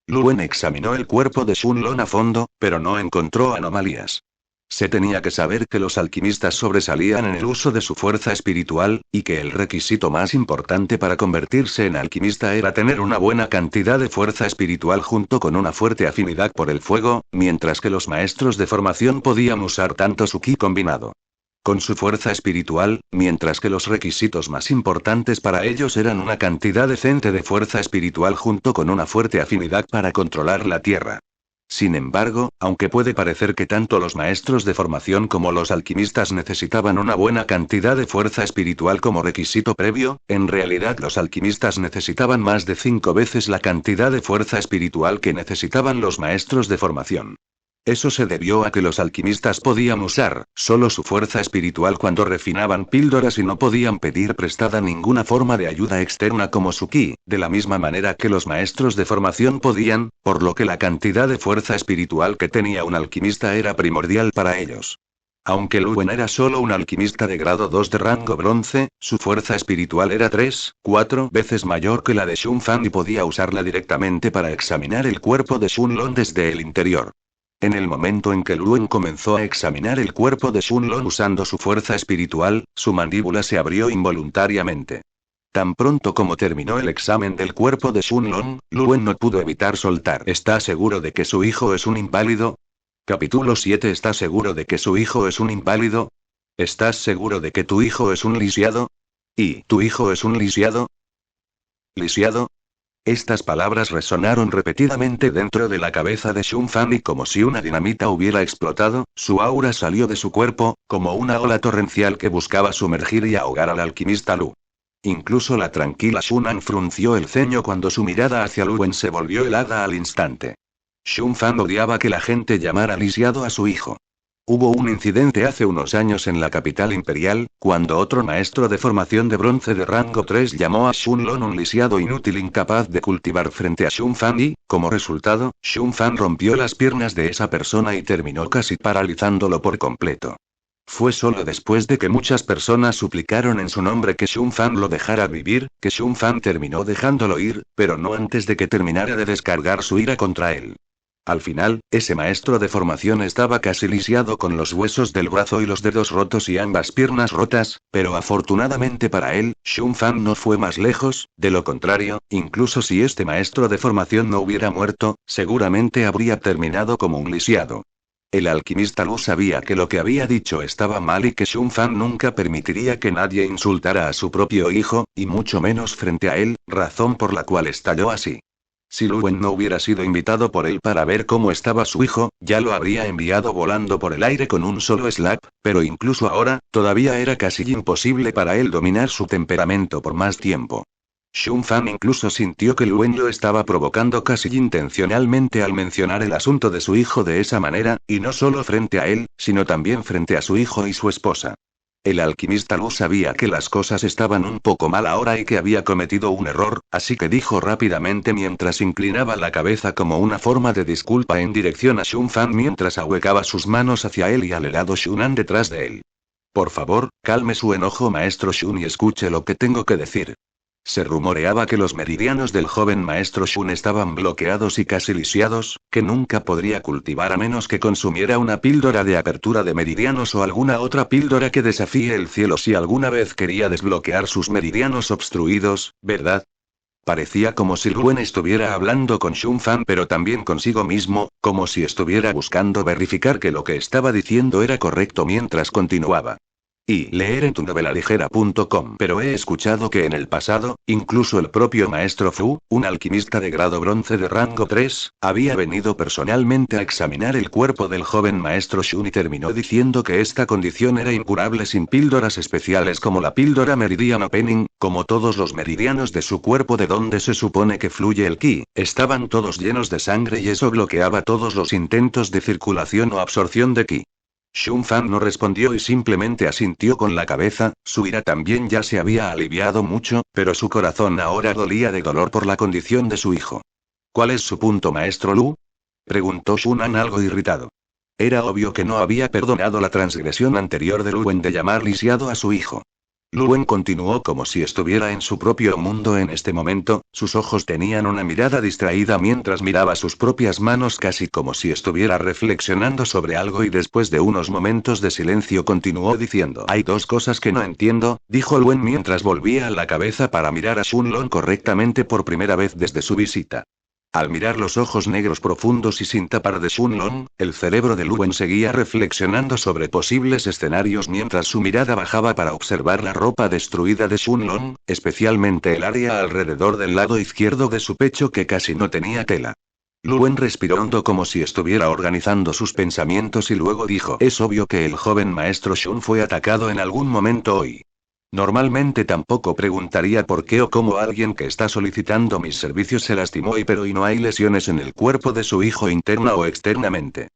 Luen examinó el cuerpo de Shunlong a fondo, pero no encontró anomalías. Se tenía que saber que los alquimistas sobresalían en el uso de su fuerza espiritual, y que el requisito más importante para convertirse en alquimista era tener una buena cantidad de fuerza espiritual junto con una fuerte afinidad por el fuego, mientras que los maestros de formación podían usar tanto su ki combinado con su fuerza espiritual, mientras que los requisitos más importantes para ellos eran una cantidad decente de fuerza espiritual junto con una fuerte afinidad para controlar la tierra. Sin embargo, aunque puede parecer que tanto los maestros de formación como los alquimistas necesitaban una buena cantidad de fuerza espiritual como requisito previo, en realidad los alquimistas necesitaban más de 5 veces la cantidad de fuerza espiritual que necesitaban los maestros de formación. Eso se debió a que los alquimistas podían usar solo su fuerza espiritual cuando refinaban píldoras y no podían pedir prestada ninguna forma de ayuda externa como su ki, de la misma manera que los maestros de formación podían, por lo que la cantidad de fuerza espiritual que tenía un alquimista era primordial para ellos. Aunque Lu Wen era solo un alquimista de grado 2 de rango bronce, su fuerza espiritual era 3, 4 veces mayor que la de Shun Fan y podía usarla directamente para examinar el cuerpo de Shun Lon desde el interior. En el momento en que Luen comenzó a examinar el cuerpo de Shun Lon usando su fuerza espiritual, su mandíbula se abrió involuntariamente. Tan pronto como terminó el examen del cuerpo de Shun Lon, Luen no pudo evitar soltar. ¿Está seguro de que su hijo es un inválido? Capítulo 7. ¿Estás seguro de que su hijo es un inválido? ¿Estás seguro de que tu hijo es un lisiado? ¿Y tu hijo es un lisiado? ¿Lisiado? Estas palabras resonaron repetidamente dentro de la cabeza de Shun Fan y como si una dinamita hubiera explotado, su aura salió de su cuerpo, como una ola torrencial que buscaba sumergir y ahogar al alquimista Lu. Incluso la tranquila Shunan frunció el ceño cuando su mirada hacia Luen se volvió helada al instante. Shun Fan odiaba que la gente llamara lisiado a su hijo. Hubo un incidente hace unos años en la capital imperial, cuando otro maestro de formación de bronce de rango 3 llamó a Shun Lon un lisiado inútil incapaz de cultivar frente a Shun Fan y, como resultado, Shun Fan rompió las piernas de esa persona y terminó casi paralizándolo por completo. Fue solo después de que muchas personas suplicaron en su nombre que Shun Fan lo dejara vivir, que Shun Fan terminó dejándolo ir, pero no antes de que terminara de descargar su ira contra él. Al final, ese maestro de formación estaba casi lisiado con los huesos del brazo y los dedos rotos y ambas piernas rotas, pero afortunadamente para él, Shun Fan no fue más lejos, de lo contrario, incluso si este maestro de formación no hubiera muerto, seguramente habría terminado como un lisiado. El alquimista Lu sabía que lo que había dicho estaba mal y que Shun Fan nunca permitiría que nadie insultara a su propio hijo, y mucho menos frente a él, razón por la cual estalló así. Si Luen no hubiera sido invitado por él para ver cómo estaba su hijo, ya lo habría enviado volando por el aire con un solo slap, pero incluso ahora, todavía era casi imposible para él dominar su temperamento por más tiempo. Shun Fan incluso sintió que Luen lo estaba provocando casi intencionalmente al mencionar el asunto de su hijo de esa manera, y no solo frente a él, sino también frente a su hijo y su esposa. El alquimista Lu sabía que las cosas estaban un poco mal ahora y que había cometido un error, así que dijo rápidamente mientras inclinaba la cabeza como una forma de disculpa en dirección a Shun Fan mientras ahuecaba sus manos hacia él y al helado Shunan detrás de él. Por favor, calme su enojo maestro Shun y escuche lo que tengo que decir. Se rumoreaba que los meridianos del joven maestro Shun estaban bloqueados y casi lisiados, que nunca podría cultivar a menos que consumiera una píldora de apertura de meridianos o alguna otra píldora que desafíe el cielo si alguna vez quería desbloquear sus meridianos obstruidos, ¿verdad? Parecía como si Luen estuviera hablando con Shun Fan pero también consigo mismo, como si estuviera buscando verificar que lo que estaba diciendo era correcto mientras continuaba. Y leer en tunovelaligera.com. Pero he escuchado que en el pasado, incluso el propio maestro Fu, un alquimista de grado bronce de rango 3, había venido personalmente a examinar el cuerpo del joven maestro Shun y terminó diciendo que esta condición era incurable sin píldoras especiales como la píldora Meridian Opening, como todos los meridianos de su cuerpo de donde se supone que fluye el ki, estaban todos llenos de sangre y eso bloqueaba todos los intentos de circulación o absorción de ki. Shun Fan no respondió y simplemente asintió con la cabeza, su ira también ya se había aliviado mucho, pero su corazón ahora dolía de dolor por la condición de su hijo. ¿Cuál es su punto, maestro Lu? Preguntó Shunan algo irritado. Era obvio que no había perdonado la transgresión anterior de Luen de llamar lisiado a su hijo. Luen continuó como si estuviera en su propio mundo en este momento, sus ojos tenían una mirada distraída mientras miraba sus propias manos casi como si estuviera reflexionando sobre algo y después de unos momentos de silencio continuó diciendo: hay dos cosas que no entiendo, dijo Luen mientras volvía la cabeza para mirar a Shun Lon correctamente por primera vez desde su visita. Al mirar los ojos negros profundos y sin tapar de Shun Lon, el cerebro de Luen seguía reflexionando sobre posibles escenarios mientras su mirada bajaba para observar la ropa destruida de Shun Lon, especialmente el área alrededor del lado izquierdo de su pecho que casi no tenía tela. Luen respiró hondo como si estuviera organizando sus pensamientos y luego dijo: es obvio que el joven maestro Shun fue atacado en algún momento hoy. Normalmente tampoco preguntaría por qué o cómo alguien que está solicitando mis servicios se lastimó y no hay lesiones en el cuerpo de su hijo interna o externamente.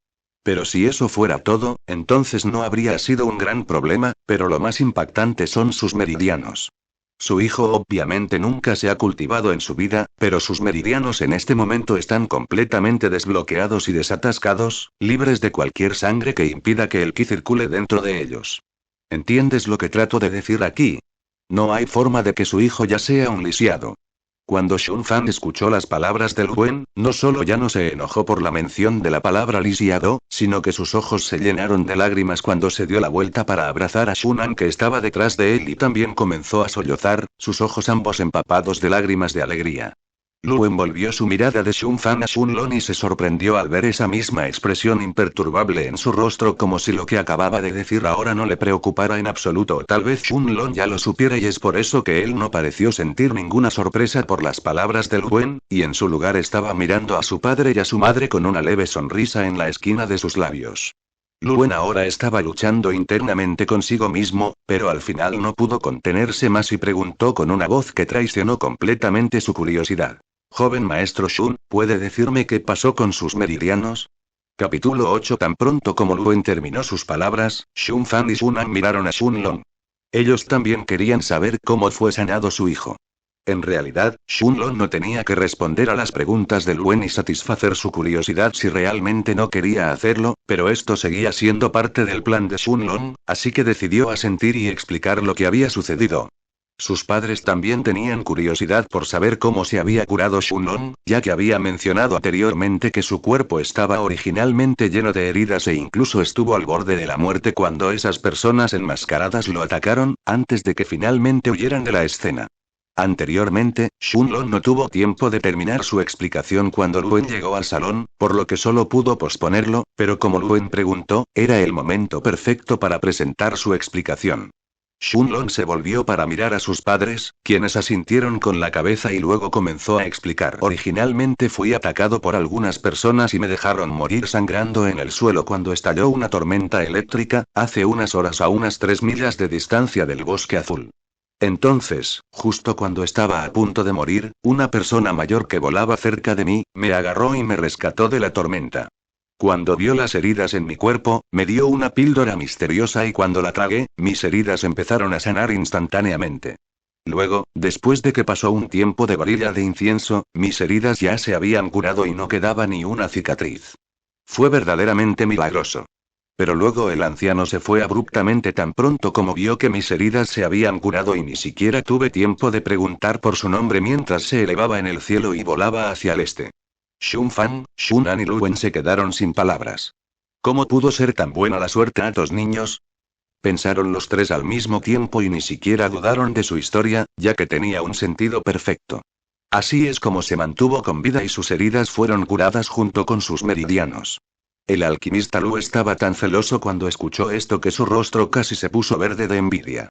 Pero si eso fuera todo, entonces no habría sido un gran problema, pero lo más impactante son sus meridianos. Su hijo obviamente nunca se ha cultivado en su vida, pero sus meridianos en este momento están completamente desbloqueados y desatascados, libres de cualquier sangre que impida que el ki circule dentro de ellos. ¿Entiendes lo que trato de decir aquí? No hay forma de que su hijo ya sea un lisiado. Cuando Shun Fan escuchó las palabras del Wen, no solo ya no se enojó por la mención de la palabra lisiado, sino que sus ojos se llenaron de lágrimas cuando se dio la vuelta para abrazar a Shunan que estaba detrás de él y también comenzó a sollozar, sus ojos ambos empapados de lágrimas de alegría. Luen volvió su mirada de Shun Fan a Shun Lon y se sorprendió al ver esa misma expresión imperturbable en su rostro como si lo que acababa de decir ahora no le preocupara en absoluto o tal vez Shun Lon ya lo supiera y es por eso que él no pareció sentir ninguna sorpresa por las palabras de Luen, y en su lugar estaba mirando a su padre y a su madre con una leve sonrisa en la esquina de sus labios. Luen ahora estaba luchando internamente consigo mismo, pero al final no pudo contenerse más y preguntó con una voz que traicionó completamente su curiosidad. Joven maestro Shun, ¿puede decirme qué pasó con sus meridianos? Capítulo 8. Tan pronto como Luen terminó sus palabras, Shun Fan y Shunan miraron a Shun Long. Ellos también querían saber cómo fue sanado su hijo. En realidad, Shun Long no tenía que responder a las preguntas de Luen y satisfacer su curiosidad si realmente no quería hacerlo, pero esto seguía siendo parte del plan de Shun Long, así que decidió asentir y explicar lo que había sucedido. Sus padres también tenían curiosidad por saber cómo se había curado Shunlong, ya que había mencionado anteriormente que su cuerpo estaba originalmente lleno de heridas e incluso estuvo al borde de la muerte cuando esas personas enmascaradas lo atacaron, antes de que finalmente huyeran de la escena. Anteriormente, Shunlong no tuvo tiempo de terminar su explicación cuando Luen llegó al salón, por lo que solo pudo posponerlo, pero como Luen preguntó, era el momento perfecto para presentar su explicación. Shunlong se volvió para mirar a sus padres, quienes asintieron con la cabeza y luego comenzó a explicar. Originalmente fui atacado por algunas personas y me dejaron morir sangrando en el suelo cuando estalló una tormenta eléctrica, hace unas horas a unas 3 millas de distancia del bosque azul. Entonces, justo cuando estaba a punto de morir, una persona mayor que volaba cerca de mí, me agarró y me rescató de la tormenta. Cuando vio las heridas en mi cuerpo, me dio una píldora misteriosa y cuando la tragué, mis heridas empezaron a sanar instantáneamente. Luego, después de que pasó un tiempo de varilla de incienso, mis heridas ya se habían curado y no quedaba ni una cicatriz. Fue verdaderamente milagroso. Pero luego el anciano se fue abruptamente tan pronto como vio que mis heridas se habían curado y ni siquiera tuve tiempo de preguntar por su nombre mientras se elevaba en el cielo y volaba hacia el este. Shun Fan, Shunan y Luen se quedaron sin palabras. ¿Cómo pudo ser tan buena la suerte a dos niños? Pensaron los tres al mismo tiempo y ni siquiera dudaron de su historia, ya que tenía un sentido perfecto. Así es como se mantuvo con vida y sus heridas fueron curadas junto con sus meridianos. El alquimista Lu estaba tan celoso cuando escuchó esto que su rostro casi se puso verde de envidia.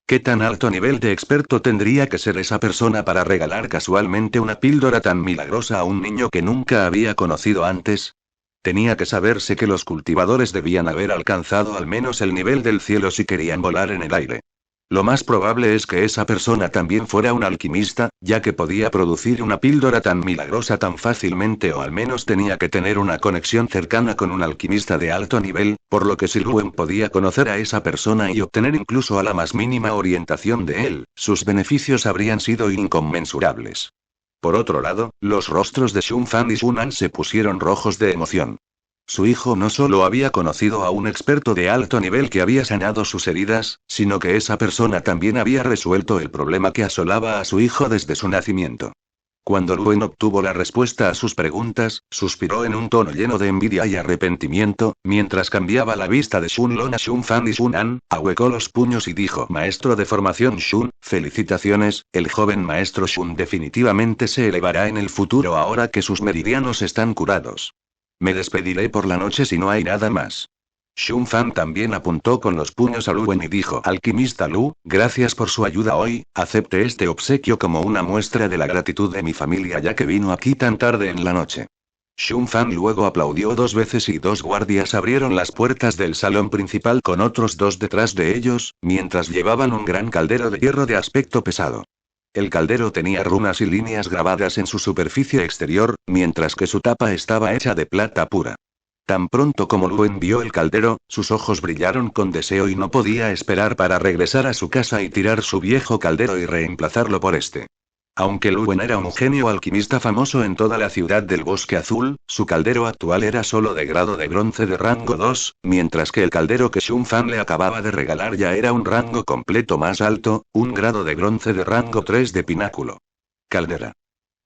¿Qué tan alto nivel de experto tendría que ser esa persona para regalar casualmente una píldora tan milagrosa a un niño que nunca había conocido antes? Tenía que saberse que los cultivadores debían haber alcanzado al menos el nivel del cielo si querían volar en el aire. Lo más probable es que esa persona también fuera un alquimista, ya que podía producir una píldora tan milagrosa tan fácilmente o al menos tenía que tener una conexión cercana con un alquimista de alto nivel, por lo que si Luen podía conocer a esa persona y obtener incluso a la más mínima orientación de él, sus beneficios habrían sido inconmensurables. Por otro lado, los rostros de Shun Fan y Shunan se pusieron rojos de emoción. Su hijo no solo había conocido a un experto de alto nivel que había sanado sus heridas, sino que esa persona también había resuelto el problema que asolaba a su hijo desde su nacimiento. Cuando Luen obtuvo la respuesta a sus preguntas, suspiró en un tono lleno de envidia y arrepentimiento, mientras cambiaba la vista de Shunlong a Shun Fan y Shunan, ahuecó los puños y dijo: Maestro de formación Shun, felicitaciones, el joven maestro Shun definitivamente se elevará en el futuro ahora que sus meridianos están curados. Me despediré por la noche si no hay nada más. Shun Fan también apuntó con los puños a Luen y dijo: Alquimista Lu, gracias por su ayuda hoy, acepte este obsequio como una muestra de la gratitud de mi familia ya que vino aquí tan tarde en la noche. Shun Fan luego aplaudió 2 veces y 2 guardias abrieron las puertas del salón principal con otros 2 detrás de ellos, mientras llevaban un gran caldero de hierro de aspecto pesado. El caldero tenía runas y líneas grabadas en su superficie exterior, mientras que su tapa estaba hecha de plata pura. Tan pronto como Luen vio el caldero, sus ojos brillaron con deseo y no podía esperar para regresar a su casa y tirar su viejo caldero y reemplazarlo por este. Aunque Luen era un genio alquimista famoso en toda la ciudad del Bosque Azul, su caldero actual era solo de grado de bronce de rango 2, mientras que el caldero que Shun Fan le acababa de regalar ya era un rango completo más alto, un grado de bronce de rango 3 de pináculo. Caldera.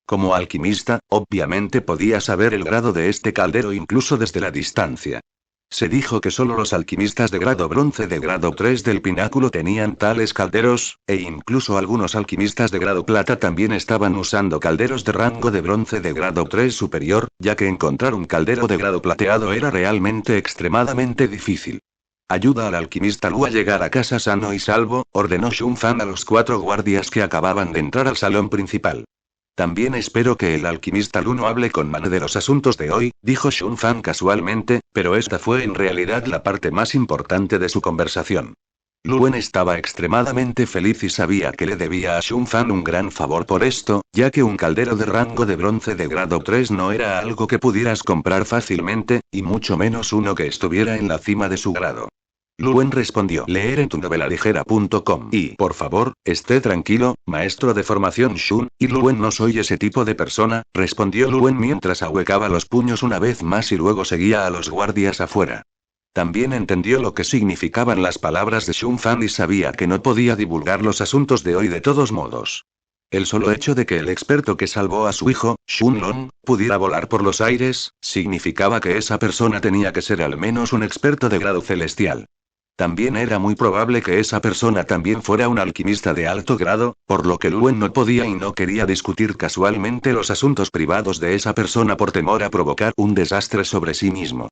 Como alquimista, obviamente podía saber el grado de este caldero incluso desde la distancia. Se dijo que solo los alquimistas de grado bronce de grado 3 del pináculo tenían tales calderos, e incluso algunos alquimistas de grado plata también estaban usando calderos de rango de bronce de grado 3 superior, ya que encontrar un caldero de grado plateado era realmente extremadamente difícil. Ayuda al alquimista Lu a llegar a casa sano y salvo, ordenó Shun Fan a los 4 guardias que acababan de entrar al salón principal. También espero que el alquimista Lu no hable con Man de los asuntos de hoy, dijo Shun Fan casualmente, pero esta fue en realidad la parte más importante de su conversación. Luen estaba extremadamente feliz y sabía que le debía a Shun Fan un gran favor por esto, ya que un caldero de rango de bronce de grado 3 no era algo que pudieras comprar fácilmente, y mucho menos uno que estuviera en la cima de su grado. Luen respondió: leer en tunovelaligera.com. Y, por favor, esté tranquilo, maestro de formación Shun, y Luen no soy ese tipo de persona, respondió Luen mientras ahuecaba los puños una vez más y luego seguía a los guardias afuera. También entendió lo que significaban las palabras de Shun Fan y sabía que no podía divulgar los asuntos de hoy de todos modos. El solo hecho de que el experto que salvó a su hijo, Shun Long, pudiera volar por los aires, significaba que esa persona tenía que ser al menos un experto de grado celestial. También era muy probable que esa persona también fuera un alquimista de alto grado, por lo que Luen no podía y no quería discutir casualmente los asuntos privados de esa persona por temor a provocar un desastre sobre sí mismo.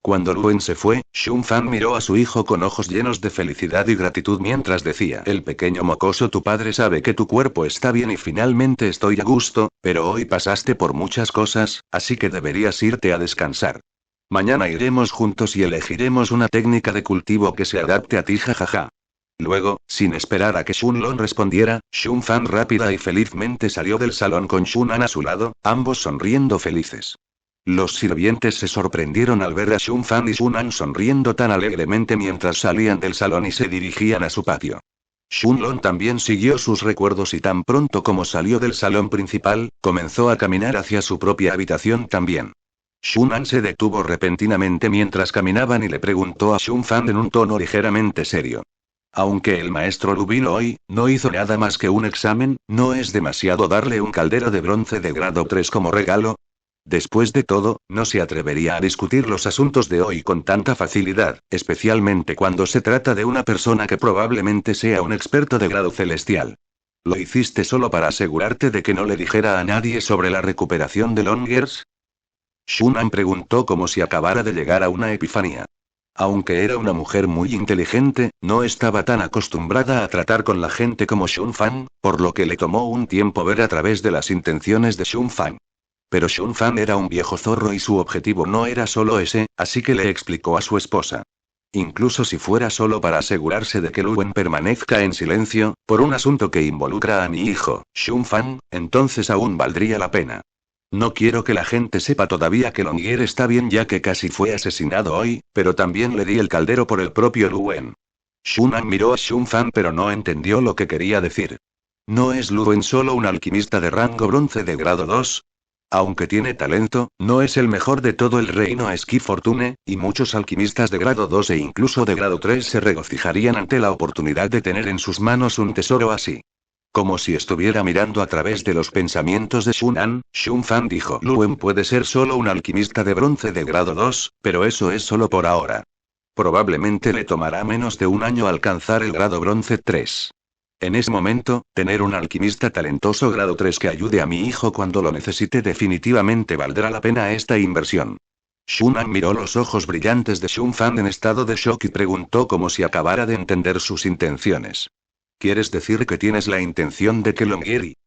Cuando Luen se fue, Shun Fan miró a su hijo con ojos llenos de felicidad y gratitud mientras decía: el pequeño mocoso, tu padre sabe que tu cuerpo está bien y finalmente estoy a gusto, pero hoy pasaste por muchas cosas, así que deberías irte a descansar. Mañana iremos juntos y elegiremos una técnica de cultivo que se adapte a ti, jajaja. Luego, sin esperar a que Shun Long respondiera, Shun Fan rápida y felizmente salió del salón con Shun An a su lado, ambos sonriendo felices. Los sirvientes se sorprendieron al ver a Shun Fan y Shun An sonriendo tan alegremente mientras salían del salón y se dirigían a su patio. Shun Long también siguió sus recuerdos y tan pronto como salió del salón principal, comenzó a caminar hacia su propia habitación también. Shun An se detuvo repentinamente mientras caminaban y le preguntó a Shun Fan en un tono ligeramente serio. Aunque el maestro Lu vino hoy, no hizo nada más que un examen, ¿no es demasiado darle un caldero de bronce de grado 3 como regalo? Después de todo, no se atrevería a discutir los asuntos de hoy con tanta facilidad, especialmente cuando se trata de una persona que probablemente sea un experto de grado celestial. ¿Lo hiciste solo para asegurarte de que no le dijera a nadie sobre la recuperación de Longers? Shun An preguntó como si acabara de llegar a una epifanía. Aunque era una mujer muy inteligente, no estaba tan acostumbrada a tratar con la gente como Shun Fan, por lo que le tomó un tiempo ver a través de las intenciones de Shun Fan. Pero Shun Fan era un viejo zorro y su objetivo no era solo ese, así que le explicó a su esposa. Incluso si fuera solo para asegurarse de que Luen permanezca en silencio, por un asunto que involucra a mi hijo, Shun Fan, entonces aún valdría la pena. No quiero que la gente sepa todavía que Longier está bien ya que casi fue asesinado hoy, pero también le di el caldero por el propio Luen. Shun An miró a Shun Fan pero no entendió lo que quería decir. ¿No es Luen solo un alquimista de rango bronce de grado 2? Aunque tiene talento, no es el mejor de todo el reino Esqui Fortune, y muchos alquimistas de grado 2 e incluso de grado 3 se regocijarían ante la oportunidad de tener en sus manos un tesoro así. Como si estuviera mirando a través de los pensamientos de Shun An, Shun Fan dijo: Luen puede ser solo un alquimista de bronce de grado 2, pero eso es solo por ahora. Probablemente le tomará menos de un año alcanzar el grado bronce 3. En ese momento, tener un alquimista talentoso grado 3 que ayude a mi hijo cuando lo necesite definitivamente valdrá la pena esta inversión. Shun An miró los ojos brillantes de Shun Fan en estado de shock y preguntó como si acabara de entender sus intenciones. ¿Quieres decir que tienes la intención de que Longieri?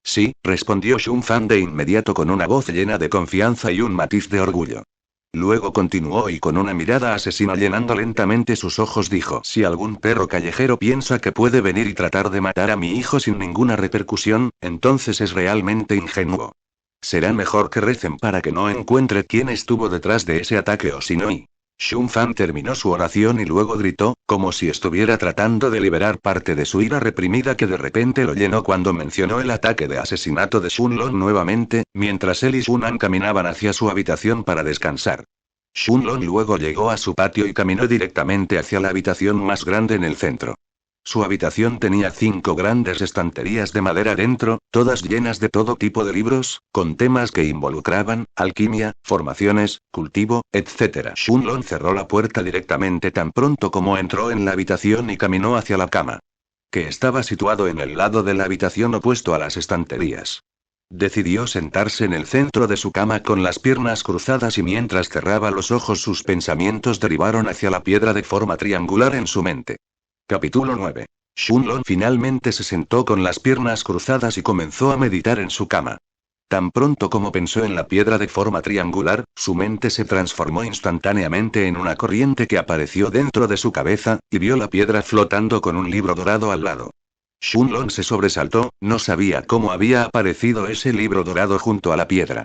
Sí, respondió Shun Fan de inmediato con una voz llena de confianza y un matiz de orgullo. Luego continuó y con una mirada asesina llenando lentamente sus ojos dijo: si algún perro callejero piensa que puede venir y tratar de matar a mi hijo sin ninguna repercusión, entonces es realmente ingenuo. Será mejor que recen para que no encuentre quién estuvo detrás de ese ataque o si no. Y Shun Fan terminó su oración y luego gritó, como si estuviera tratando de liberar parte de su ira reprimida que de repente lo llenó cuando mencionó el ataque de asesinato de Shunlong nuevamente, mientras él y Shunan caminaban hacia su habitación para descansar. Shunlong luego llegó a su patio y caminó directamente hacia la habitación más grande en el centro. Su habitación tenía 5 grandes estanterías de madera dentro, todas llenas de todo tipo de libros, con temas que involucraban alquimia, formaciones, cultivo, etc. Shunlong cerró la puerta directamente tan pronto como entró en la habitación y caminó hacia la cama, que estaba situado en el lado de la habitación opuesto a las estanterías. Decidió sentarse en el centro de su cama con las piernas cruzadas y mientras cerraba los ojos sus pensamientos derivaron hacia la piedra de forma triangular en su mente. Capítulo 9. Shunlong finalmente se sentó con las piernas cruzadas y comenzó a meditar en su cama. Tan pronto como pensó en la piedra de forma triangular, su mente se transformó instantáneamente en una corriente que apareció dentro de su cabeza, y vio la piedra flotando con un libro dorado al lado. Shunlong se sobresaltó, no sabía cómo había aparecido ese libro dorado junto a la piedra.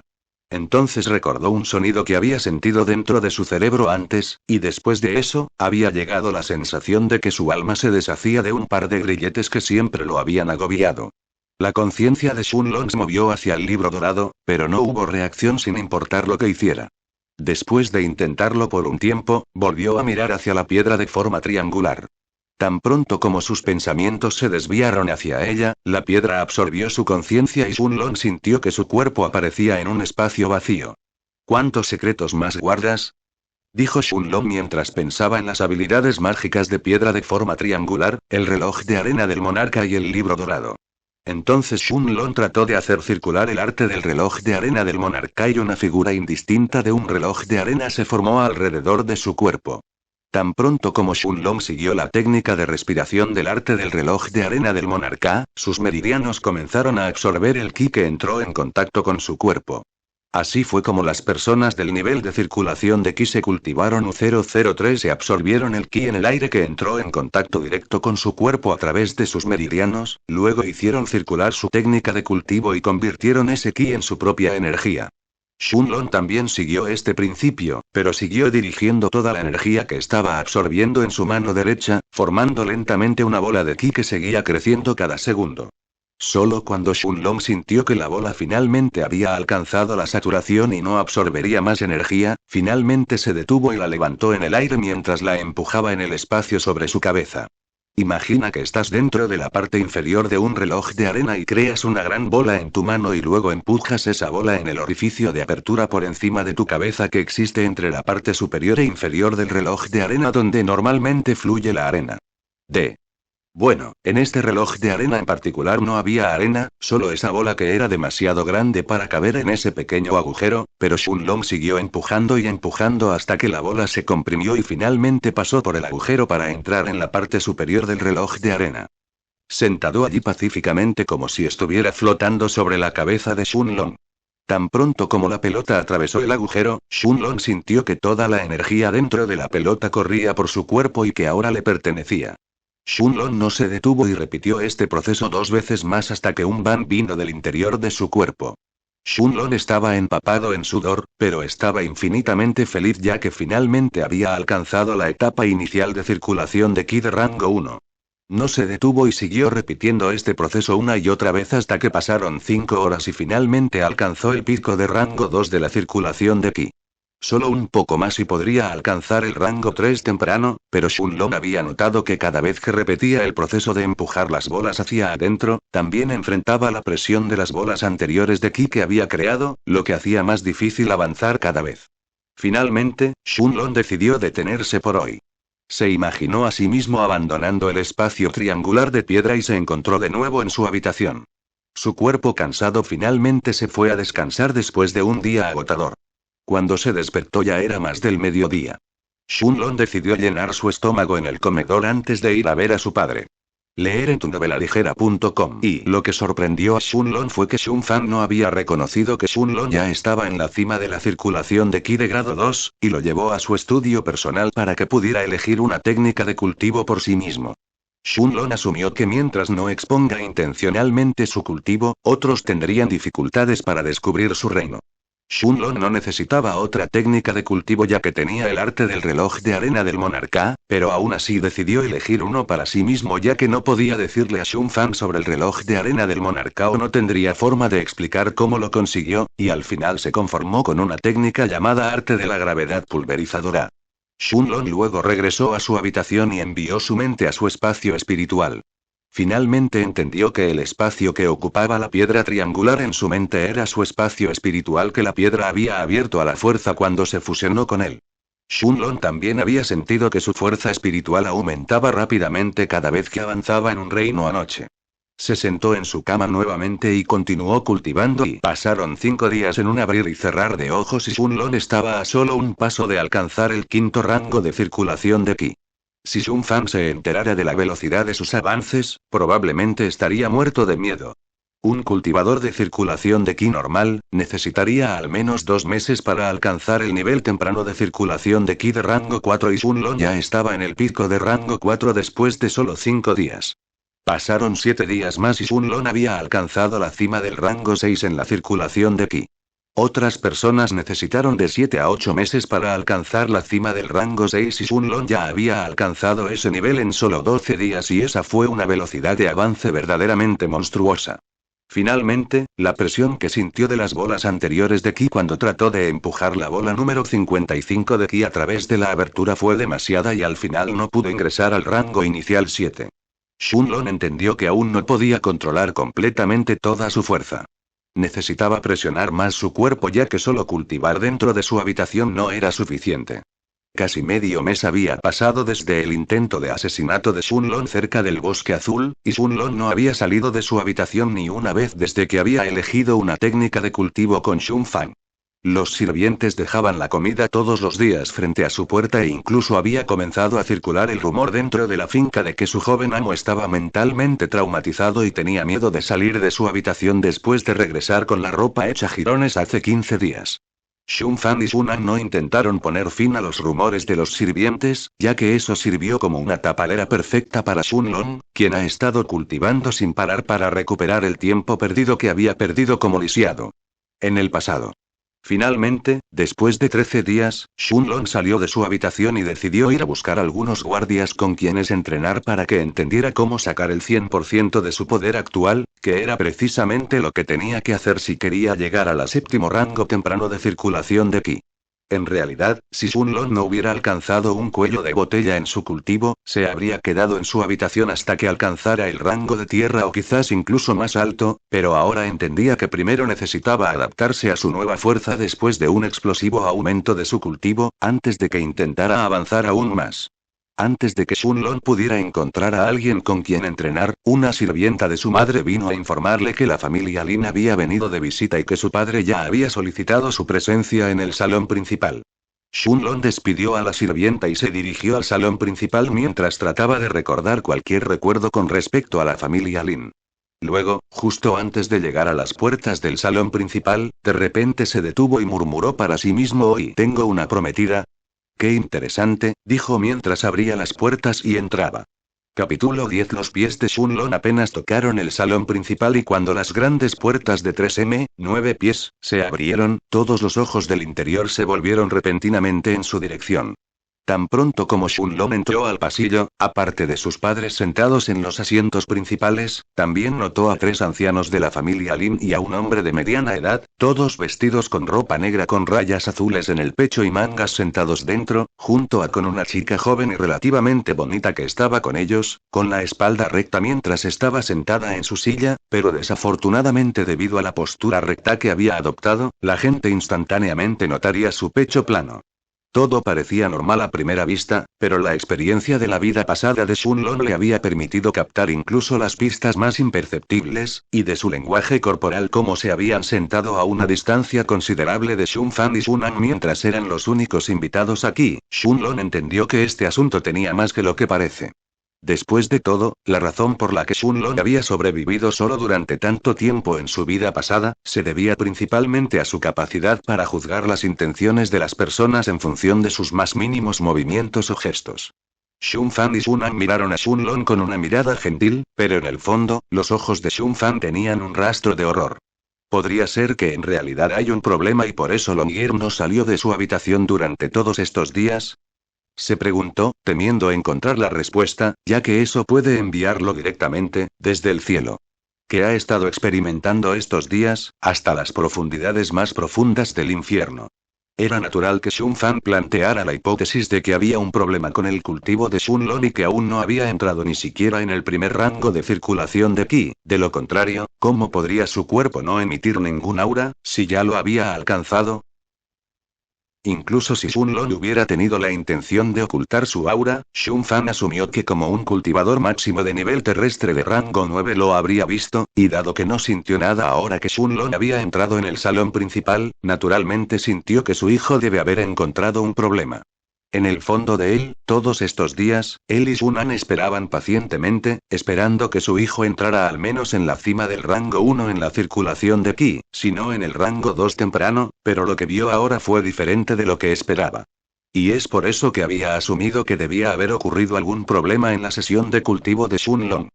Entonces recordó un sonido que había sentido dentro de su cerebro antes, y después de eso, había llegado la sensación de que su alma se deshacía de un par de grilletes que siempre lo habían agobiado. La conciencia de Shunlong se movió hacia el libro dorado, pero no hubo reacción sin importar lo que hiciera. Después de intentarlo por un tiempo, volvió a mirar hacia la piedra de forma triangular. Tan pronto como sus pensamientos se desviaron hacia ella, la piedra absorbió su conciencia y Shunlong sintió que su cuerpo aparecía en un espacio vacío. ¿Cuántos secretos más guardas?, dijo Shunlong mientras pensaba en las habilidades mágicas de piedra de forma triangular, el reloj de arena del monarca y el libro dorado. Entonces Shunlong trató de hacer circular el arte del reloj de arena del monarca y una figura indistinta de un reloj de arena se formó alrededor de su cuerpo. Tan pronto como Shunlong siguió la técnica de respiración del arte del reloj de arena del monarca, sus meridianos comenzaron a absorber el ki que entró en contacto con su cuerpo. Así fue como las personas del nivel de circulación de ki se cultivaron U003 y absorbieron el ki en el aire que entró en contacto directo con su cuerpo a través de sus meridianos, luego hicieron circular su técnica de cultivo y convirtieron ese ki en su propia energía. Shunlong también siguió este principio, pero siguió dirigiendo toda la energía que estaba absorbiendo en su mano derecha, formando lentamente una bola de ki que seguía creciendo cada segundo. Solo cuando Shunlong sintió que la bola finalmente había alcanzado la saturación y no absorbería más energía, finalmente se detuvo y la levantó en el aire mientras la empujaba en el espacio sobre su cabeza. Imagina que estás dentro de la parte inferior de un reloj de arena y creas una gran bola en tu mano y luego empujas esa bola en el orificio de apertura por encima de tu cabeza que existe entre la parte superior e inferior del reloj de arena donde normalmente fluye la arena. Bueno, en este reloj de arena en particular no había arena, solo esa bola que era demasiado grande para caber en ese pequeño agujero, pero Shunlong siguió empujando y empujando hasta que la bola se comprimió y finalmente pasó por el agujero para entrar en la parte superior del reloj de arena. Sentado allí pacíficamente como si estuviera flotando sobre la cabeza de Shunlong. Tan pronto como la pelota atravesó el agujero, Shunlong sintió que toda la energía dentro de la pelota corría por su cuerpo y que ahora le pertenecía. Shunlong no se detuvo y repitió este proceso 2 veces más hasta que un ban vino del interior de su cuerpo. Shunlong estaba empapado en sudor, pero estaba infinitamente feliz ya que finalmente había alcanzado la etapa inicial de circulación de ki de rango 1. No se detuvo y siguió repitiendo este proceso una y otra vez hasta que pasaron 5 horas y finalmente alcanzó el pico de rango 2 de la circulación de ki. Solo un poco más y podría alcanzar el rango 3 temprano, pero Shunlong había notado que cada vez que repetía el proceso de empujar las bolas hacia adentro, también enfrentaba la presión de las bolas anteriores de ki que había creado, lo que hacía más difícil avanzar cada vez. Finalmente, Shunlong decidió detenerse por hoy. Se imaginó a sí mismo abandonando el espacio triangular de piedra y se encontró de nuevo en su habitación. Su cuerpo cansado finalmente se fue a descansar después de un día agotador. Cuando se despertó ya era más del mediodía. Shunlong decidió llenar su estómago en el comedor antes de ir a ver a su padre. Leer en tunovelaligera.com. Y lo que sorprendió a Shunlong fue que Shun Fan no había reconocido que Shunlong ya estaba en la cima de la circulación de ki de grado 2, y lo llevó a su estudio personal para que pudiera elegir una técnica de cultivo por sí mismo. Shunlong asumió que mientras no exponga intencionalmente su cultivo, otros tendrían dificultades para descubrir su reino. Shunlong no necesitaba otra técnica de cultivo ya que tenía el arte del reloj de arena del monarca, pero aún así decidió elegir uno para sí mismo ya que no podía decirle a Shunfang sobre el reloj de arena del monarca o no tendría forma de explicar cómo lo consiguió, y al final se conformó con una técnica llamada arte de la gravedad pulverizadora. Shunlong luego regresó a su habitación y envió su mente a su espacio espiritual. Finalmente entendió que el espacio que ocupaba la piedra triangular en su mente era su espacio espiritual que la piedra había abierto a la fuerza cuando se fusionó con él. Shunlong también había sentido que su fuerza espiritual aumentaba rápidamente cada vez que avanzaba en un reino anoche. Se sentó en su cama nuevamente y continuó cultivando y pasaron 5 días en un abrir y cerrar de ojos y Shunlong estaba a solo un paso de alcanzar el 5.º rango de circulación de ki. Si Shunfang se enterara de la velocidad de sus avances, probablemente estaría muerto de miedo. Un cultivador de circulación de ki normal, necesitaría al menos 2 meses para alcanzar el nivel temprano de circulación de ki de rango 4 y Shunlong ya estaba en el pico de rango 4 después de solo 5 días. Pasaron 7 días más y Shunlong había alcanzado la cima del rango 6 en la circulación de ki. Otras personas necesitaron de 7 a 8 meses para alcanzar la cima del rango 6 y Shunlong ya había alcanzado ese nivel en solo 12 días y esa fue una velocidad de avance verdaderamente monstruosa. Finalmente, la presión que sintió de las bolas anteriores de ki cuando trató de empujar la bola número 55 de ki a través de la abertura fue demasiada y al final no pudo ingresar al rango inicial 7. Shunlong entendió que aún no podía controlar completamente toda su fuerza. Necesitaba presionar más su cuerpo ya que solo cultivar dentro de su habitación no era suficiente. Casi medio mes había pasado desde el intento de asesinato de Shunlong cerca del bosque azul, y Shunlong no había salido de su habitación ni una vez desde que había elegido una técnica de cultivo con Shunfang. Los sirvientes dejaban la comida todos los días frente a su puerta e incluso había comenzado a circular el rumor dentro de la finca de que su joven amo estaba mentalmente traumatizado y tenía miedo de salir de su habitación después de regresar con la ropa hecha jirones hace 15 días. Shunfang y Shunan no intentaron poner fin a los rumores de los sirvientes, ya que eso sirvió como una tapadera perfecta para Shunlong, quien ha estado cultivando sin parar para recuperar el tiempo perdido que había perdido como lisiado en el pasado. Finalmente, después de 13 días, Shunlong salió de su habitación y decidió ir a buscar algunos guardias con quienes entrenar para que entendiera cómo sacar el 100% de su poder actual, que era precisamente lo que tenía que hacer si quería llegar al 7.º rango temprano de circulación de ki. En realidad, si Shunlong no hubiera alcanzado un cuello de botella en su cultivo, se habría quedado en su habitación hasta que alcanzara el rango de tierra o quizás incluso más alto, pero ahora entendía que primero necesitaba adaptarse a su nueva fuerza después de un explosivo aumento de su cultivo, antes de que intentara avanzar aún más. Antes de que Shunlong pudiera encontrar a alguien con quien entrenar, una sirvienta de su madre vino a informarle que la familia Lin había venido de visita y que su padre ya había solicitado su presencia en el salón principal. Shunlong despidió a la sirvienta y se dirigió al salón principal mientras trataba de recordar cualquier recuerdo con respecto a la familia Lin. Luego, justo antes de llegar a las puertas del salón principal, de repente se detuvo y murmuró para sí mismo: «Hoy tengo una prometida». «Qué interesante», dijo mientras abría las puertas y entraba. Capítulo 10. Los pies de Shunlong apenas tocaron el salón principal y cuando las grandes puertas de 3,9 pies se abrieron, todos los ojos del interior se volvieron repentinamente en su dirección. Tan pronto como Shunlong entró al pasillo, aparte de sus padres sentados en los asientos principales, también notó a 3 ancianos de la familia Lin y a un hombre de mediana edad, todos vestidos con ropa negra con rayas azules en el pecho y mangas sentados dentro, junto a con una chica joven y relativamente bonita que estaba con ellos, con la espalda recta mientras estaba sentada en su silla, pero desafortunadamente debido a la postura recta que había adoptado, la gente instantáneamente notaría su pecho plano. Todo parecía normal a primera vista, pero la experiencia de la vida pasada de Shunlong le había permitido captar incluso las pistas más imperceptibles, y de su lenguaje corporal como se habían sentado a una distancia considerable de Shunfang y Shunan mientras eran los únicos invitados aquí. Shunlong entendió que este asunto tenía más que lo que parece. Después de todo, la razón por la que Shunlong había sobrevivido solo durante tanto tiempo en su vida pasada, se debía principalmente a su capacidad para juzgar las intenciones de las personas en función de sus más mínimos movimientos o gestos. Shun Fan y Shun An miraron a Shun Lon con una mirada gentil, pero en el fondo, los ojos de Shun Fan tenían un rastro de horror. ¿Podría ser que en realidad hay un problema y por eso Longyear no salió de su habitación durante todos estos días? Se preguntó, temiendo encontrar la respuesta, ya que eso puede enviarlo directamente, desde el cielo. ¿Qué ha estado experimentando estos días, hasta las profundidades más profundas del infierno? Era natural que Shun Fan planteara la hipótesis de que había un problema con el cultivo de Shun Lon y que aún no había entrado ni siquiera en el primer rango de circulación de Ki. De lo contrario, ¿cómo podría su cuerpo no emitir ningún aura, si ya lo había alcanzado? Incluso si Shun Lon hubiera tenido la intención de ocultar su aura, Shun Fan asumió que como un cultivador máximo de nivel terrestre de rango 9 lo habría visto, y dado que no sintió nada ahora que Shun Lon había entrado en el salón principal, naturalmente sintió que su hijo debe haber encontrado un problema. En el fondo de él, todos estos días, él y Shun An esperaban pacientemente, esperando que su hijo entrara al menos en la cima del rango 1 en la circulación de Ki, si no en el rango 2 temprano, pero lo que vio ahora fue diferente de lo que esperaba. Y es por eso que había asumido que debía haber ocurrido algún problema en la sesión de cultivo de Shun Lon.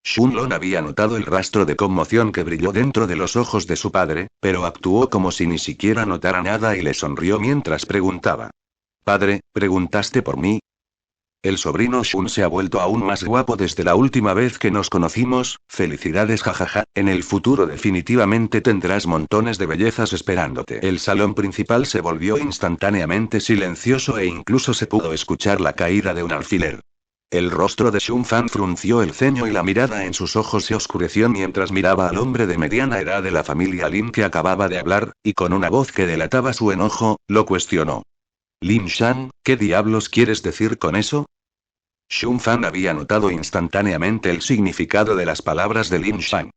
Shun Lon había notado el rastro de conmoción que brilló dentro de los ojos de su padre, pero actuó como si ni siquiera notara nada y le sonrió mientras preguntaba. Padre, ¿preguntaste por mí? El sobrino Shun se ha vuelto aún más guapo desde la última vez que nos conocimos, felicidades jajaja, en el futuro definitivamente tendrás montones de bellezas esperándote. El salón principal se volvió instantáneamente silencioso e incluso se pudo escuchar la caída de un alfiler. El rostro de Shun Fan frunció el ceño y la mirada en sus ojos se oscureció mientras miraba al hombre de mediana edad de la familia Lin que acababa de hablar, y con una voz que delataba su enojo, lo cuestionó. Lin Shan, ¿qué diablos quieres decir con eso? Shun Fan había notado instantáneamente el significado de las palabras de Lin Shan.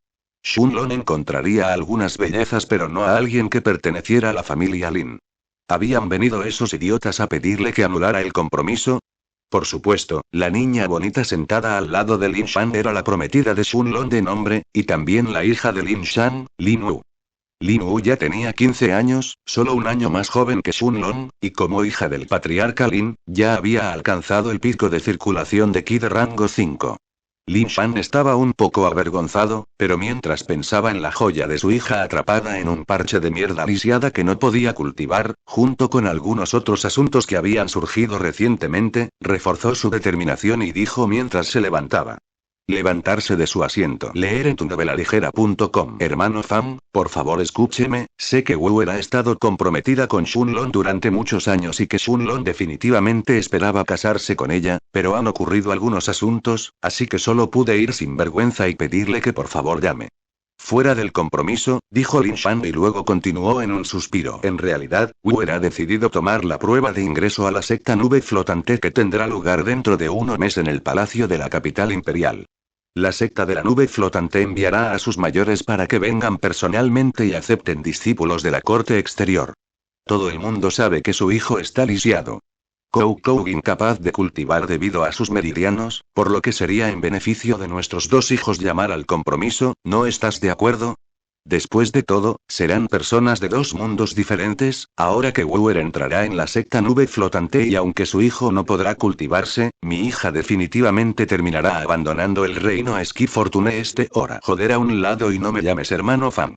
Shun Lon encontraría algunas bellezas pero no a alguien que perteneciera a la familia Lin. ¿Habían venido esos idiotas a pedirle que anulara el compromiso? Por supuesto, la niña bonita sentada al lado de Lin Shan era la prometida de Shun Lon de nombre, y también la hija de Lin Shan, Lin Wu. Lin Wu ya tenía 15 años, solo un año más joven que Shun Lon, y como hija del patriarca Lin, ya había alcanzado el pico de circulación de Ki de rango 5. Lin Shan estaba un poco avergonzado, pero mientras pensaba en la joya de su hija atrapada en un parche de mierda lisiada que no podía cultivar, junto con algunos otros asuntos que habían surgido recientemente, reforzó su determinación y dijo mientras se levantaba. Levantarse de su asiento. Leer en tunovelaligera.com. Hermano Fan, por favor escúcheme, sé que Wu ha estado comprometida con Shun Lon durante muchos años y que Shun Lon definitivamente esperaba casarse con ella, pero han ocurrido algunos asuntos, así que solo pude ir sin vergüenza y pedirle que por favor llame. Fuera del compromiso, dijo Lin Shan y luego continuó en un suspiro. En realidad, Wu ha decidido tomar la prueba de ingreso a la secta nube flotante que tendrá lugar dentro de un mes en el palacio de la capital imperial. La secta de la nube flotante enviará a sus mayores para que vengan personalmente y acepten discípulos de la corte exterior. Todo el mundo sabe que su hijo está lisiado. Kou incapaz de cultivar debido a sus meridianos, por lo que sería en beneficio de nuestros dos hijos llamar al compromiso, ¿no estás de acuerdo? Después de todo, serán personas de dos mundos diferentes, ahora que Wu entrará en la secta nube flotante y aunque su hijo no podrá cultivarse, mi hija definitivamente terminará abandonando el reino a Esqui Fortune este hora. Joder a un lado y no me llames hermano Fan.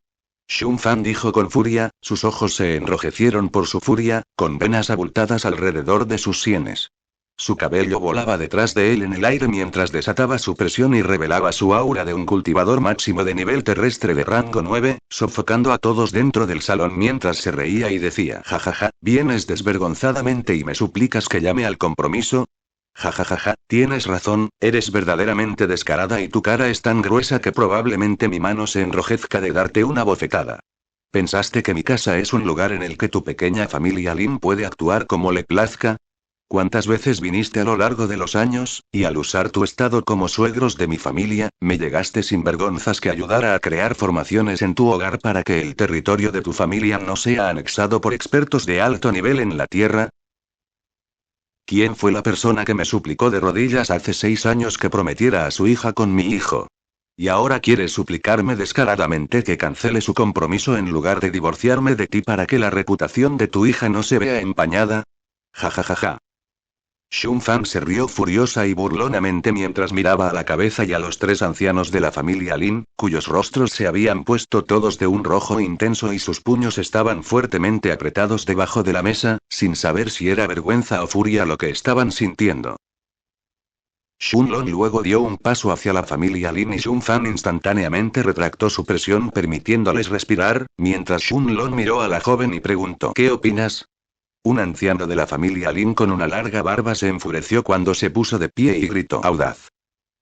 Shun Fan dijo con furia, sus ojos se enrojecieron por su furia, con venas abultadas alrededor de sus sienes. Su cabello volaba detrás de él en el aire mientras desataba su presión y revelaba su aura de un cultivador máximo de nivel terrestre de rango 9, sofocando a todos dentro del salón mientras se reía y decía: jajaja, vienes desvergonzadamente y me suplicas que llame al compromiso. Jajajaja, tienes razón, eres verdaderamente descarada y tu cara es tan gruesa que probablemente mi mano se enrojezca de darte una bofetada. ¿Pensaste que mi casa es un lugar en el que tu pequeña familia Lin puede actuar como le plazca? ¿Cuántas veces viniste a lo largo de los años, y al usar tu estado como suegros de mi familia, me llegaste sin vergonzas que ayudara a crear formaciones en tu hogar para que el territorio de tu familia no sea anexado por expertos de alto nivel en la tierra? ¿Quién fue la persona que me suplicó de rodillas hace 6 años que prometiera a su hija con mi hijo? ¿Y ahora quieres suplicarme descaradamente que cancele su compromiso en lugar de divorciarme de ti para que la reputación de tu hija no se vea empañada? Ja ja ja ja. Shun Fan se rió furiosa y burlonamente mientras miraba a la cabeza y a los tres ancianos de la familia Lin, cuyos rostros se habían puesto todos de un rojo intenso y sus puños estaban fuertemente apretados debajo de la mesa, sin saber si era vergüenza o furia lo que estaban sintiendo. Shunlong luego dio un paso hacia la familia Lin y Shun Fan instantáneamente retractó su presión permitiéndoles respirar, mientras Shunlong miró a la joven y preguntó: ¿Qué opinas? Un anciano de la familia Lin con una larga barba se enfureció cuando se puso de pie y gritó audaz: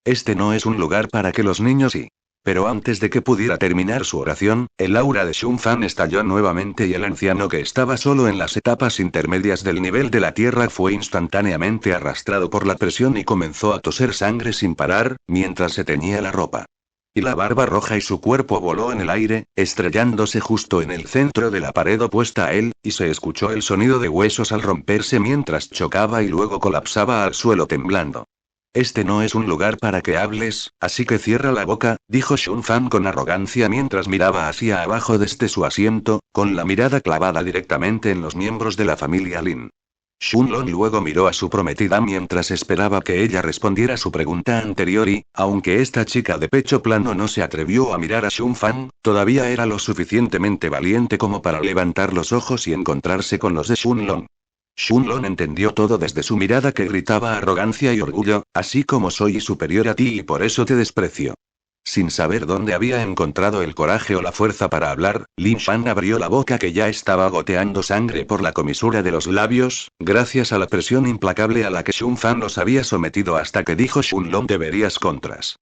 Este no es un lugar para que los niños y... Pero antes de que pudiera terminar su oración, el aura de Shun Fan estalló nuevamente y el anciano que estaba solo en las etapas intermedias del nivel de la tierra fue instantáneamente arrastrado por la presión y comenzó a toser sangre sin parar, mientras se teñía la ropa. Y la barba roja y su cuerpo voló en el aire, estrellándose justo en el centro de la pared opuesta a él, y se escuchó el sonido de huesos al romperse mientras chocaba y luego colapsaba al suelo temblando. Este no es un lugar para que hables, así que cierra la boca, dijo Shun Fan con arrogancia mientras miraba hacia abajo desde su asiento, con la mirada clavada directamente en los miembros de la familia Lin. Shunlong luego miró a su prometida mientras esperaba que ella respondiera su pregunta anterior y, aunque esta chica de pecho plano no se atrevió a mirar a Shun Fan, todavía era lo suficientemente valiente como para levantar los ojos y encontrarse con los de Shunlong. Shunlong entendió todo desde su mirada que gritaba arrogancia y orgullo, así como soy superior a ti y por eso te desprecio. Sin saber dónde había encontrado el coraje o la fuerza para hablar, Lin Shan abrió la boca que ya estaba goteando sangre por la comisura de los labios, gracias a la presión implacable a la que Shun Fan los había sometido hasta que dijo Shunlong deberías contras.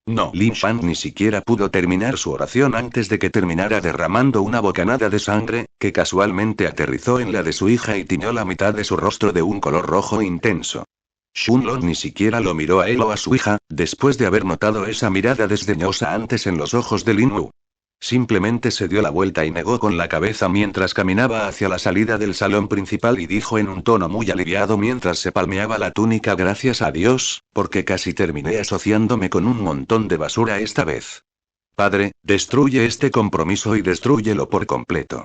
No, Lin Shan ni siquiera pudo terminar su oración antes de que terminara derramando una bocanada de sangre, que casualmente aterrizó en la de su hija y tiñó la mitad de su rostro de un color rojo intenso. Shunlong ni siquiera lo miró a él o a su hija, después de haber notado esa mirada desdeñosa antes en los ojos de Lin Wu. Simplemente se dio la vuelta y negó con la cabeza mientras caminaba hacia la salida del salón principal y dijo en un tono muy aliviado mientras se palmeaba la túnica: gracias a Dios, porque casi terminé asociándome con un montón de basura esta vez. Padre, destruye este compromiso y destrúyelo por completo.